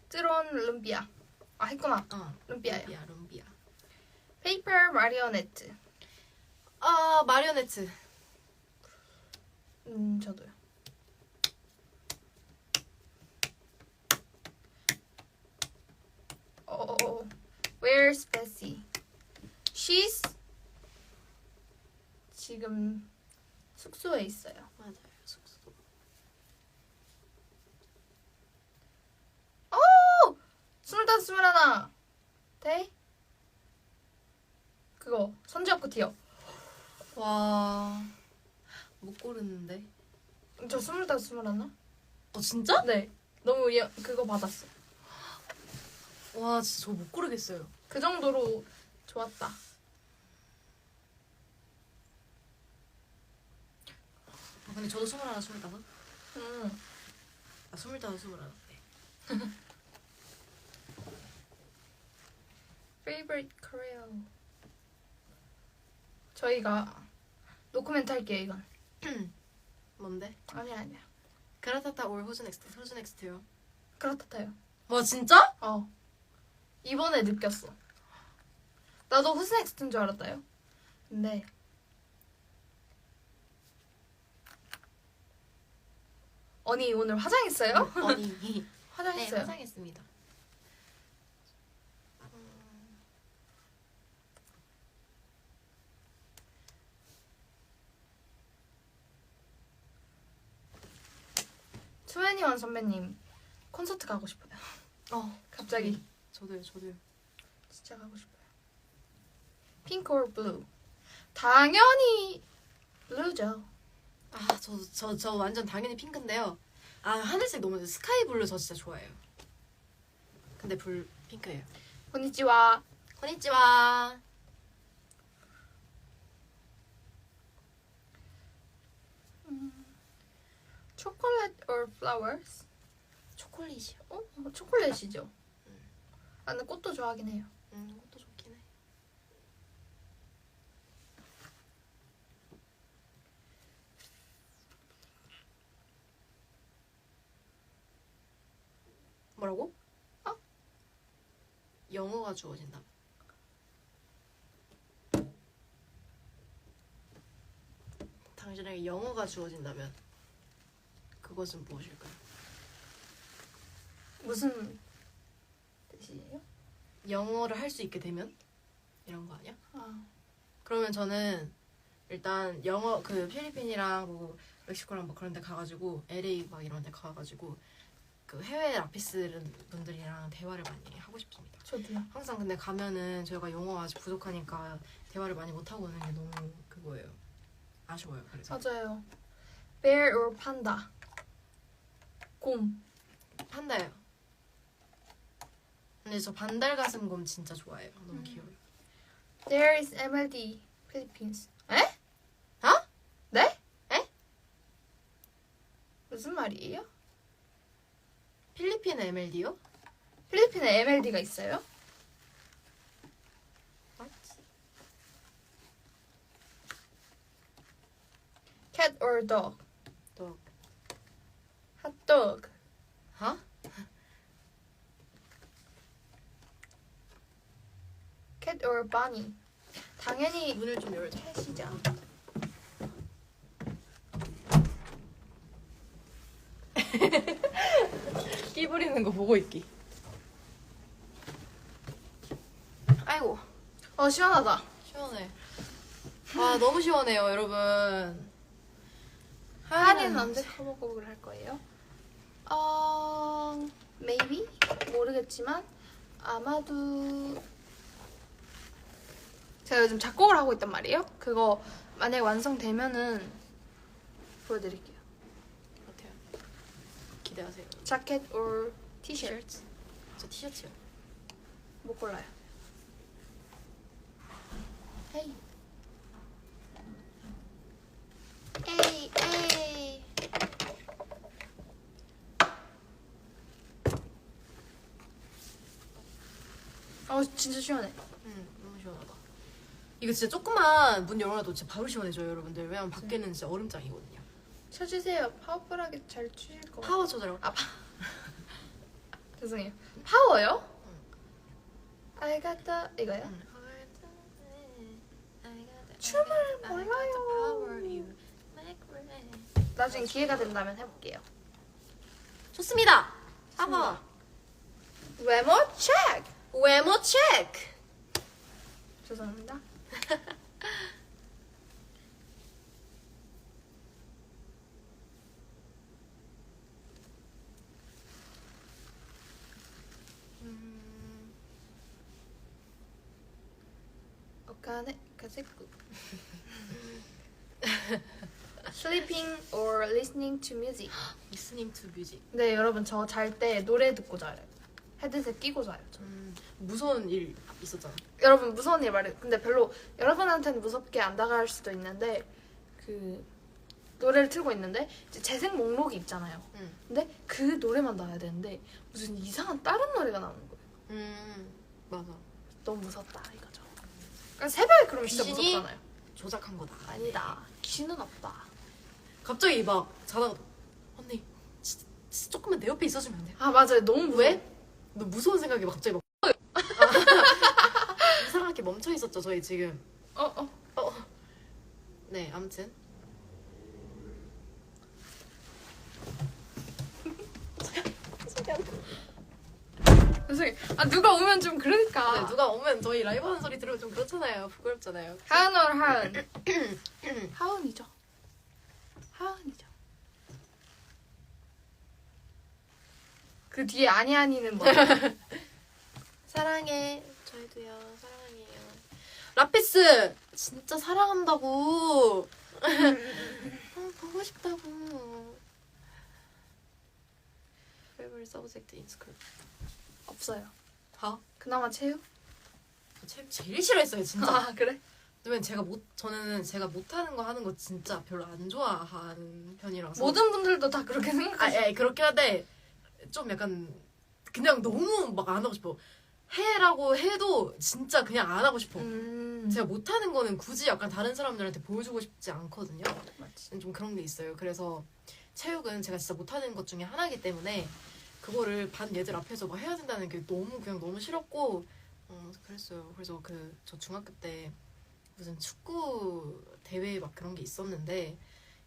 Speaker 1: 뜨론 룸비아. 아 했구나. 룸비아요.
Speaker 2: 룸비아, 룸비아.
Speaker 1: 페이퍼 마리오네트.
Speaker 2: 아, 마리오네트.
Speaker 1: 저도요. Where's Bessie? She's 지금 숙소에 있어요.
Speaker 2: 맞아요, 숙소.
Speaker 1: 오! 25, 21. 돼? 그거 선지엽구 티어.
Speaker 2: 와, 못 고르는데.
Speaker 1: 저 25, 21.
Speaker 2: 진짜?
Speaker 1: 네. 너무 그거 받았어.
Speaker 2: 와, 진짜 저 못 고르겠어요.
Speaker 1: 그 정도로 좋았다.
Speaker 2: 근데 저도 21, 25?
Speaker 1: 음.
Speaker 2: 아, 25, 21. 네.
Speaker 1: Favorite Korea. 저희가 노코멘트 할게요 이건.
Speaker 2: 뭔데?
Speaker 1: 아니야.
Speaker 2: 그라타타 올 호즈 넥스트, 호즈 넥스트요.
Speaker 1: 그렇다요.
Speaker 2: 와, 진짜?
Speaker 1: 이번에 느꼈어. 나도 후스넥스트인 줄 알았다요. 근데 언니 오늘 화장했어요?
Speaker 2: 아니. 네,
Speaker 1: 화장했어요.
Speaker 2: 화장했습니다.
Speaker 1: 투애니원 선배님 콘서트 가고 싶어요. 갑자기
Speaker 2: 저도요.
Speaker 1: 진짜 가고 싶어요. 핑크 or 블루? 당연히 블루죠.
Speaker 2: 아, 저 완전 당연히 핑크인데요. 아, 하늘색 너무 스카이 블루 저 진짜 좋아해요. 근데 핑크예요.
Speaker 1: konnichiwa.
Speaker 2: konnichiwa.
Speaker 1: 초콜릿 or flowers?
Speaker 2: 초콜릿이요.
Speaker 1: 초콜릿이죠. 나는 꽃도 좋아하긴 해요.
Speaker 2: 그것도 좋긴 해. 뭐라고? 영어가 주어진다. 당신에게 영어가 주어진다면 그것은 무엇일까요?
Speaker 1: 무슨 뜻이에요?
Speaker 2: 영어를 할 수 있게 되면? 이런 거 아니야? 그러면 저는 일단 영어 그 필리핀이랑 뭐 멕시코랑 뭐 그런 데 가가지고 LA 막 이런 데 가가지고 그 해외 라피스 분들이랑 대화를 많이 하고 싶습니다.
Speaker 1: 저도요.
Speaker 2: 항상 근데 가면은 저희가 영어가 아직 부족하니까 대화를 많이 못하고 오는 게 너무 그거예요. 아쉬워요. 그래서
Speaker 1: 맞아요. bear or panda? 곰.
Speaker 2: 판다예요. 근데 저 반달가슴곰 진짜 좋아해요. 너무 귀여워요.
Speaker 1: There is MLD Philippines. 에? 네?
Speaker 2: 에?
Speaker 1: 무슨 말이에요?
Speaker 2: 필리핀 MLD요?
Speaker 1: 필리핀에 MLD가 있어요? Cat or dog?
Speaker 2: Dog.
Speaker 1: Hot dog. Cat or bunny? 당연히
Speaker 2: 문을 좀 열자.
Speaker 1: 캣이죠.
Speaker 2: 끼 부리는 거 보고 있기. 아이고.
Speaker 1: 시원하다.
Speaker 2: 시원해. 아 너무 시원해요 여러분.
Speaker 1: 하얀이는 언제 커버곡을 할 거예요? maybe? 모르겠지만 아마도 제가 요즘 작곡을 하고 있단 말이에요. 그거 만약에 완성되면은 보여드릴게요.
Speaker 2: 같아요. 기대하세요.
Speaker 1: 자켓 or 티셔츠?
Speaker 2: 저 티셔츠요.
Speaker 1: 못 골라요. 헤이. 에이 에이. 진짜 시원해.
Speaker 2: 너무 시원하다. 이거 진짜 조금만 문 열어놔도 진짜 바로 시원해져요 여러분들. 왜냐면 밖에는 진짜 얼음장이거든요.
Speaker 1: 쳐주세요. 파워풀하게 잘 추실 거.
Speaker 2: 파워 조절.
Speaker 1: 죄송해요. 파워요? I got the 이거요? 춤을 몰라요. 나중에 기회가 된다면 해볼게요.
Speaker 2: 좋습니다. 파워.
Speaker 1: 외모 체크.
Speaker 2: 외모 체크.
Speaker 1: 죄송합니다. 오카네 가세쿠. Sleeping or listening to music.
Speaker 2: Listening to music.
Speaker 1: 네, 여러분 저 잘 때 노래 듣고 자요. 헤드셋 끼고 자요. 저.
Speaker 2: 무서운 일 있었잖아.
Speaker 1: 여러분 무서운 일 말해. 근데 별로 여러분한테는 무섭게 안 다가갈 수도 있는데 그 노래를 틀고 있는데 이제 재생 목록이 있잖아요. 근데 그 노래만 나와야 되는데 무슨 이상한 다른 노래가 나오는 거예요.
Speaker 2: 맞아.
Speaker 1: 너무 무섭다 이거죠. 그러니까 새벽에 그러면 진짜
Speaker 2: 귀신이?
Speaker 1: 무섭잖아요.
Speaker 2: 조작한 거다.
Speaker 1: 아니다. 귀신은 없다.
Speaker 2: 갑자기 막 자다가 언니 진짜 조금만 내 옆에 있어주면 안 돼?
Speaker 1: 아 맞아요. 너무 무서워.
Speaker 2: 왜? 너 무서운 생각이 막 갑자기 막 이상하게 멈춰 있었죠 저희 지금. 네 아무튼
Speaker 1: 죄송해요. 누가 오면 좀 그러니까.
Speaker 2: 네, 누가 오면 저희 라이브 하는 소리 들으면 좀 그렇잖아요. 부끄럽잖아요.
Speaker 1: 하은 or 하은. 하은이죠. 하은이죠. 그 뒤에 아니는 뭐야?
Speaker 2: 사랑해. 저희도요. 사랑해요. 라피스 진짜 사랑한다고. 보고 싶다고. Favorite subject in school.
Speaker 1: 없어요.
Speaker 2: 다?
Speaker 1: 그나마 체육?
Speaker 2: 제일 싫어했어요 진짜.
Speaker 1: 그래?
Speaker 2: 왜냐면 저는 제가 못하는 거 하는 거 진짜 별로 안 좋아하는 편이라서.
Speaker 1: 모든 분들도 다 그렇게 생각하죠.
Speaker 2: 예, 그렇긴 한데 좀 약간 그냥 너무 막 안 하고 싶어. 해라고 해도 진짜 그냥 안 하고 싶어. 제가 못하는 거는 굳이 약간 다른 사람들한테 보여주고 싶지 않거든요.
Speaker 1: 맞지.
Speaker 2: 좀 그런 게 있어요. 그래서 체육은 제가 진짜 못하는 것 중에 하나이기 때문에 그거를 반 얘들 앞에서 막 해야 된다는 게 너무 싫었고 그랬어요. 그래서 저 중학교 때 무슨 축구 대회 막 그런 게 있었는데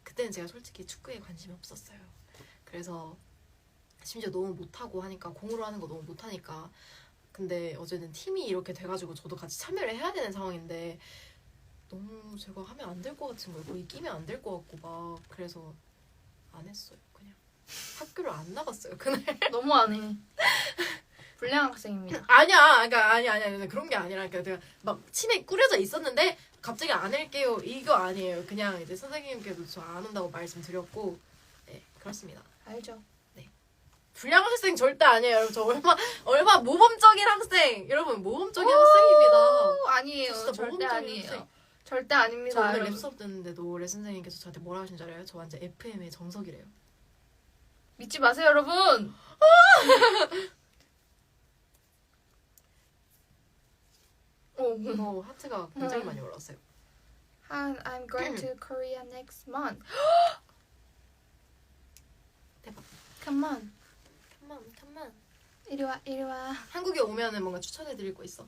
Speaker 2: 그때는 제가 솔직히 축구에 관심이 없었어요. 그래서 심지어 너무 못하고 하니까 공으로 하는 거 너무 못하니까 근데 어제는 팀이 이렇게 돼가지고 저도 같이 참여를 해야 되는 상황인데 너무 제가 하면 안 될 것 같은 거예요. 거의 끼면 안 될 것 같고 막 그래서 안 했어요. 그냥 학교를 안 나갔어요 그날.
Speaker 1: 너무 안 해. 불량한 학생입니다.
Speaker 2: 아니야, 그러니까 아니야. 그런 게 아니라, 그러니까 제가 막 침에 꾸려져 있었는데 갑자기 안 할게요. 이거 아니에요. 그냥 이제 선생님께도 저 안 온다고 말씀드렸고, 네 그렇습니다.
Speaker 1: 알죠.
Speaker 2: 불량한 학생 절대 아니에요, 여러분. 저 얼마 모범적인 학생, 여러분 모범적인 학생입니다.
Speaker 1: 아니에요.
Speaker 2: 진짜
Speaker 1: 절대
Speaker 2: 모범적인
Speaker 1: 아니에요.
Speaker 2: 학생.
Speaker 1: 절대
Speaker 2: 저
Speaker 1: 아닙니다.
Speaker 2: 오늘
Speaker 1: 여러분.
Speaker 2: 랩 수업 듣는데도 레 선생님께서 저한테 뭐라 하신 줄 알아요? 저 완전 FM의 정석이래요.
Speaker 1: 믿지 마세요, 여러분.
Speaker 2: 하트가 굉장히 많이 올라왔어요.
Speaker 1: I'm going to Korea next month.
Speaker 2: 대박.
Speaker 1: Come on.
Speaker 2: Come on.
Speaker 1: 이리 와.
Speaker 2: 한국에 오면은 뭔가 추천해드릴 거 있어?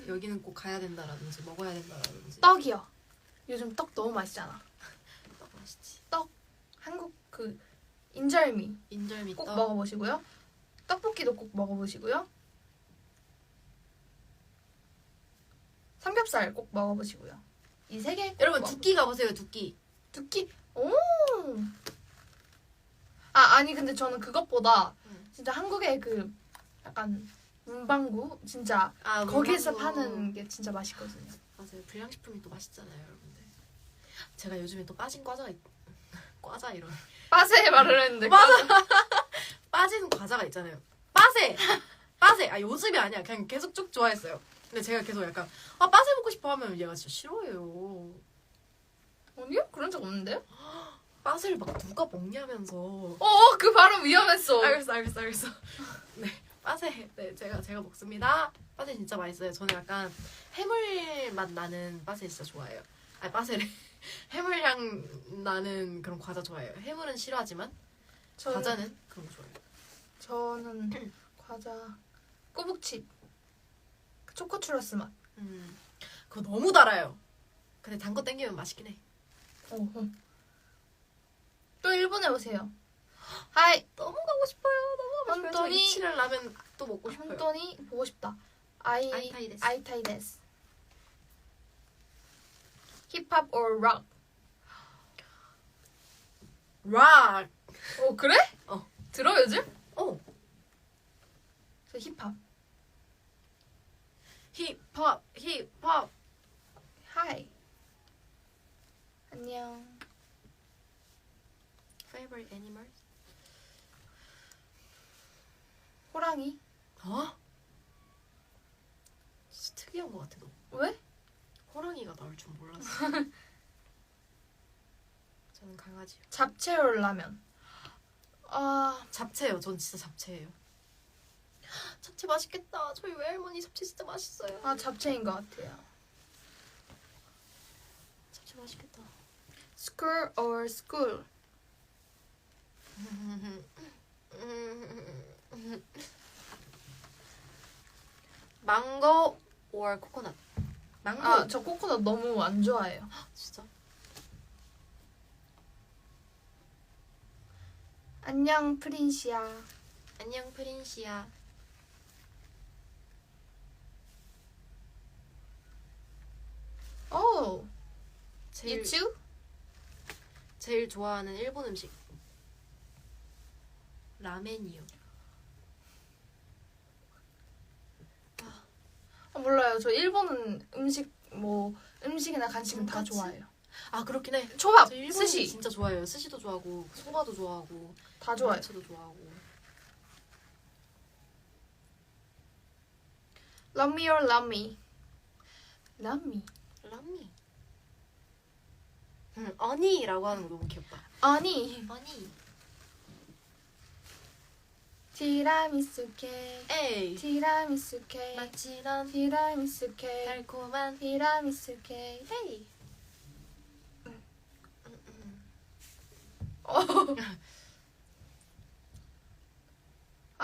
Speaker 2: 여기는 꼭 가야 된다라든지 먹어야 된다라든지.
Speaker 1: 떡이요. 요즘 떡 너무 맛있잖아.
Speaker 2: 떡 맛있지.
Speaker 1: 한국 인절미
Speaker 2: 인절미
Speaker 1: 꼭
Speaker 2: 떡.
Speaker 1: 먹어보시고요. 떡볶이도 꼭 먹어보시고요. 삼겹살 꼭 먹어보시고요. 이 세 개.
Speaker 2: 여러분 두끼 가보세요. 두끼.
Speaker 1: 두끼. 오. 아니 근데 저는 그것보다 진짜 한국의 그 약간 문방구 진짜 거기에서
Speaker 2: 문방구.
Speaker 1: 파는 게 진짜 맛있거든요.
Speaker 2: 맞아요. 불량식품이 또 맛있잖아요, 여러분들. 제가 요즘에 또 빠진 과자가 과자 이런
Speaker 1: 빠세 말을 했는데.
Speaker 2: 맞아. 빠진 과자가 있잖아요. 빠세. 아 요즘이 아니야. 그냥 계속 쭉 좋아했어요. 근데 제가 계속 약간 빠세 먹고 싶어 하면 얘가 진짜 싫어해요.
Speaker 1: 아니요? 그런 적 없는데요?
Speaker 2: 빠세를 막 누가 먹냐면서.
Speaker 1: 그 발음 위험했어.
Speaker 2: 알겠어. 네, 빠세. 네, 제가 먹습니다. 빠세 진짜 맛있어요. 저는 약간 해물 맛 나는 빠세 진짜 좋아해요. 아니 빠세를 해물향 나는 그런 과자 좋아해요. 해물은 싫어하지만 과자는 그런 거 좋아해요.
Speaker 1: 저는 과자 꼬북칩 초코 추러스 맛.
Speaker 2: 그거 너무 달아요. 근데 단 거 땡기면 맛있긴 해.
Speaker 1: 또 일본에 오세요. 하이.
Speaker 2: 너무 가고 싶어요. 너무 가고 싶어요. 저
Speaker 1: 혼돈이-
Speaker 2: 이치를 라면 또 먹고 싶어요.
Speaker 1: 혼돈이 보고 싶다.
Speaker 2: 아이타이
Speaker 1: 아이타이 데스. 힙합 or rock?
Speaker 2: 락.
Speaker 1: 그래? 들어 요즘? 저 힙합.
Speaker 2: 힙합.
Speaker 1: 하이. 안녕.
Speaker 2: Favorite animals?
Speaker 1: 호랑이.
Speaker 2: 진짜 특이한 것 같아 너.
Speaker 1: 왜?
Speaker 2: 호랑이가 나올 줄 몰랐어. 저는 강아지요.
Speaker 1: 잡채 or 라면.
Speaker 2: 잡채요. 전 진짜 잡채예요. 잡채 맛있겠다. 저희 외할머니 잡채 진짜 맛있어요.
Speaker 1: 잡채인 것 같아요.
Speaker 2: 잡채 맛있겠다.
Speaker 1: School or school?
Speaker 2: 망고 or 코코넛. 망고.
Speaker 1: 저 코코넛 너무 안 좋아해요.
Speaker 2: 진짜?
Speaker 1: 안녕 프린시야.
Speaker 2: 안녕 프린시야. 제일
Speaker 1: 유튜브?
Speaker 2: 제일 좋아하는 일본 음식. 라멘이요.
Speaker 1: 몰라요. 저 일본은 음식이나 간식은 다
Speaker 2: 돈까스?
Speaker 1: 좋아해요.
Speaker 2: 그렇긴 해.
Speaker 1: 초밥,
Speaker 2: 저 일본
Speaker 1: 스시
Speaker 2: 진짜 좋아해요. 스시도 좋아하고 소바도 좋아하고
Speaker 1: 다 좋아해요.
Speaker 2: 야채도 좋아하고.
Speaker 1: Love me or love me? Love me.
Speaker 2: 람미. 어니라고 하는 거 너무 귀엽다.
Speaker 1: 아니.
Speaker 2: 어니.
Speaker 1: 티라미수 케이크.
Speaker 2: 에이.
Speaker 1: 티라미수 케이크.
Speaker 2: 마치던
Speaker 1: 티라미수 케이크.
Speaker 2: 달콤한
Speaker 1: 티라미수 케이크.
Speaker 2: 헤이.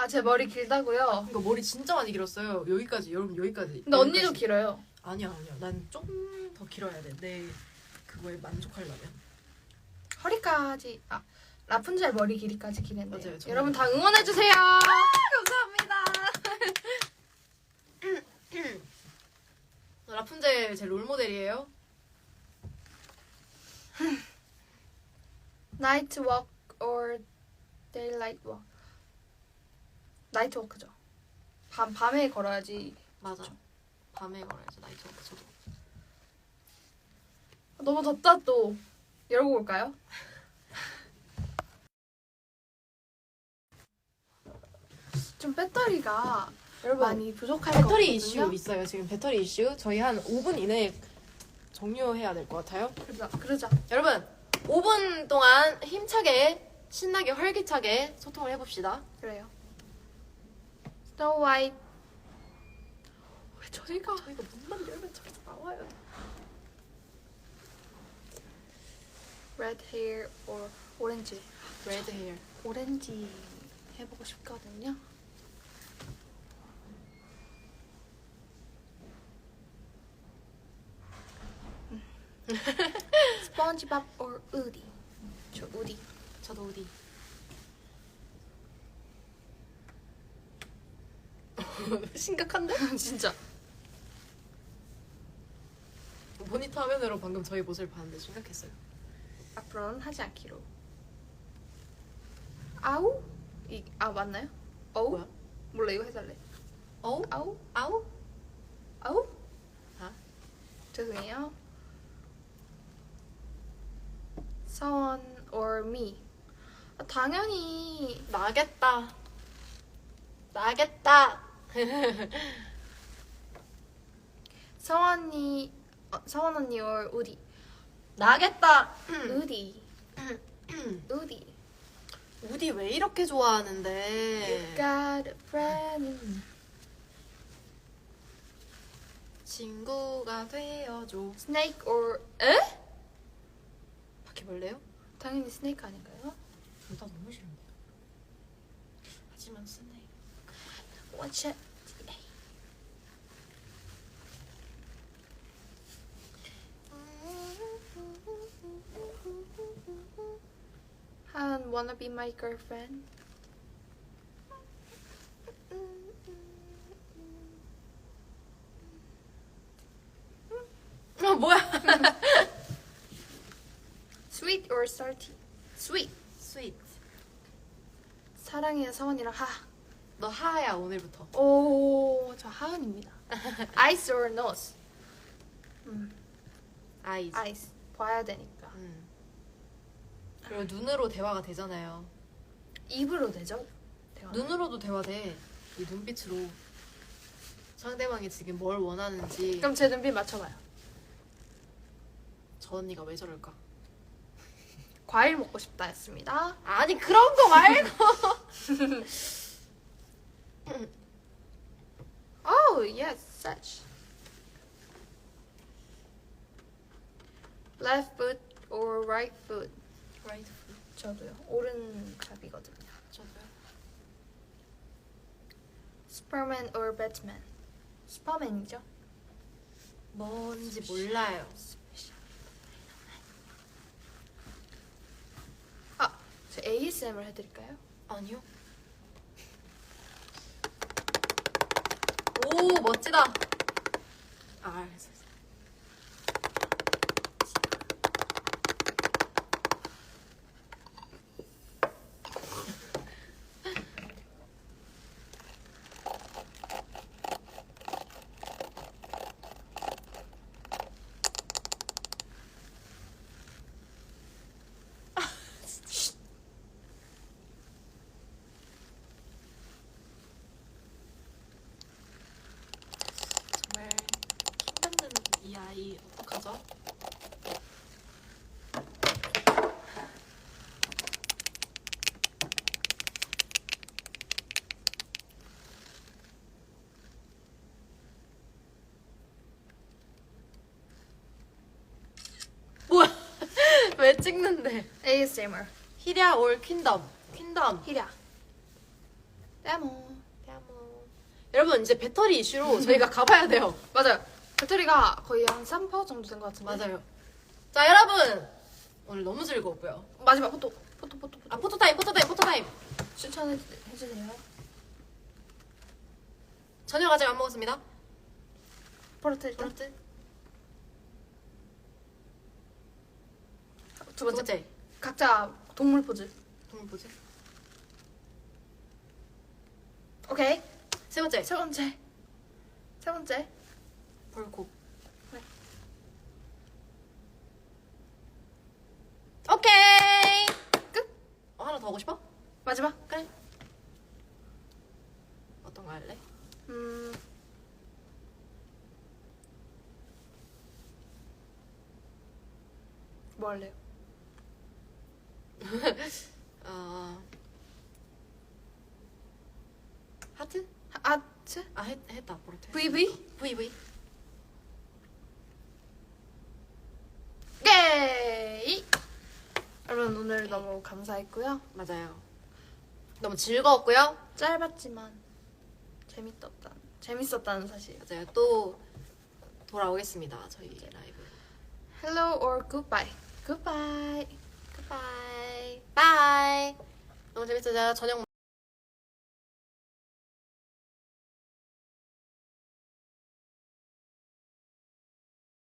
Speaker 1: 제 머리 길다고요?
Speaker 2: 이거 머리 진짜 많이 길었어요. 여기까지 여러분 여기까지.
Speaker 1: 근데 언니도
Speaker 2: 여기까지.
Speaker 1: 길어요.
Speaker 2: 아니야. 난 좀 더 길어야 돼. 내 그거에 만족하려면.
Speaker 1: 허리까지. 라푼젤 머리 길이까지 길었네요.
Speaker 2: 맞아요, 저는.
Speaker 1: 여러분 다 응원해주세요.
Speaker 2: 감사합니다. 라푼젤 제 롤모델이에요.
Speaker 1: Night walk or daylight walk? 나이트 워크죠. 밤에 걸어야지.
Speaker 2: 맞아. 밤에 걸어야지 나이트워크 저도.
Speaker 1: 너무 덥다 또. 열고 올까요? 좀 배터리가
Speaker 2: 여러분
Speaker 1: 많이 부족할 것 같거든요.
Speaker 2: 배터리 이슈 있어요. 지금 배터리 이슈. 저희 한 5분 이내에 종료해야 될 것 같아요.
Speaker 1: 그러자.
Speaker 2: 여러분 5분 동안 힘차게 신나게 활기차게 소통을 해봅시다.
Speaker 1: 그래요. Snow White.
Speaker 2: 왜 저희가 문만 열면 저기서 나와요.
Speaker 1: Red hair or 오렌지.
Speaker 2: 레드 헤어.
Speaker 1: 오렌지 해보고 싶거든요. 스펀지밥 or 우디? 저 우디.
Speaker 2: 저도 어디. 심각한데?
Speaker 1: 진짜.
Speaker 2: 컴퓨터 화면으로 방금 저희 모습을 봤는데 심각했어요.
Speaker 1: 앞으로는 하지 않기로. 아우? 맞나요? 어우?
Speaker 2: 뭐야?
Speaker 1: 몰라, 이거 해달래.
Speaker 2: 어우?
Speaker 1: 아우?
Speaker 2: 아우?
Speaker 1: 아우?
Speaker 2: 아?
Speaker 1: 죄송해요. Someone or me. 당연히
Speaker 2: 나겠다. 나겠다.
Speaker 1: 서원 언니 or 우디.
Speaker 2: 나겠다.
Speaker 1: 우디. 우디.
Speaker 2: 우디 왜 이렇게
Speaker 1: You
Speaker 2: 좋아하는데?
Speaker 1: got a friend in me.
Speaker 2: 친구가 되어줘.
Speaker 1: Snake or 에?
Speaker 2: 바퀴벌레요?
Speaker 1: 당연히 스네이크 아닌가요?
Speaker 2: 둘 다 너무 싫은데. 하지만 스네이크.
Speaker 1: Watch it. Han wanna be my girlfriend?
Speaker 2: 뭐야?
Speaker 1: Sweet or salty? Sweet.
Speaker 2: 스윗.
Speaker 1: 사랑해요 서원이랑 하.
Speaker 2: 너 하야 오늘부터.
Speaker 1: 오, 저 하은입니다. Eyes or nose?
Speaker 2: 아이즈.
Speaker 1: Eyes. 봐야 되니까.
Speaker 2: 그리고 눈으로 대화가 되잖아요.
Speaker 1: 입으로 되죠? 대화.
Speaker 2: 눈으로도 대화돼. 이 눈빛으로 상대방이 지금 뭘 원하는지.
Speaker 1: 그럼 제 눈빛 맞춰봐요.
Speaker 2: 저 언니가 왜 저럴까?
Speaker 1: 과일 먹고 싶다였습니다.
Speaker 2: 아니 그런 거 말고.
Speaker 1: Oh, yes, such. Left foot or right foot?
Speaker 2: Right.
Speaker 1: 저도요. 오른갑이거든요.
Speaker 2: 저도요.
Speaker 1: Superman or Batman? 슈퍼맨이죠.
Speaker 2: 뭔지 몰라요.
Speaker 1: 저 ASMR 해드릴까요?
Speaker 2: 아니요. 오 멋지다. 아 알겠어. 정말 힘없는 이 아이 어떡하죠? 뭐야? 왜 찍는데?
Speaker 1: ASMR.
Speaker 2: 히랴 올 퀸덤. 퀸덤.
Speaker 1: 히랴. 데모.
Speaker 2: 여러분 이제 배터리 이슈로 저희가 가봐야 돼요.
Speaker 1: 맞아요. 배터리가 거의 한 3% 정도 된 것 같은데.
Speaker 2: 맞아요. 자 여러분 오늘 너무 즐거웠고요.
Speaker 1: 마지막 포토.
Speaker 2: 아 포토타임 포토타임.
Speaker 1: 추천해주세요.
Speaker 2: 저녁 아직 안 먹었습니다.
Speaker 1: 포르트 일단.
Speaker 2: 포르트.
Speaker 1: 두 번째.
Speaker 2: 번째
Speaker 1: 각자 동물 포즈.
Speaker 2: 동물 포즈.
Speaker 1: 오케이.
Speaker 2: 세 번째
Speaker 1: 세 번째.
Speaker 2: 벌콕.
Speaker 1: 네.
Speaker 2: 오케이.
Speaker 1: 끝.
Speaker 2: 하나 더 하고 싶어?
Speaker 1: 마지막.
Speaker 2: 그래. 어떤 거 할래?
Speaker 1: 뭐 할래요?
Speaker 2: 하트?
Speaker 1: 아트?
Speaker 2: 아 했다 포르트.
Speaker 1: VV?
Speaker 2: VV.
Speaker 1: 예이! 여러분 오늘 너무 감사했고요.
Speaker 2: 맞아요. 너무 즐거웠고요.
Speaker 1: 짧았지만 재밌었다는 사실.
Speaker 2: 맞아요. 또 돌아오겠습니다. 저희 라이브.
Speaker 1: Hello or goodbye. Goodbye.
Speaker 2: 바이. 바이. 너무 재밌었어요. 저녁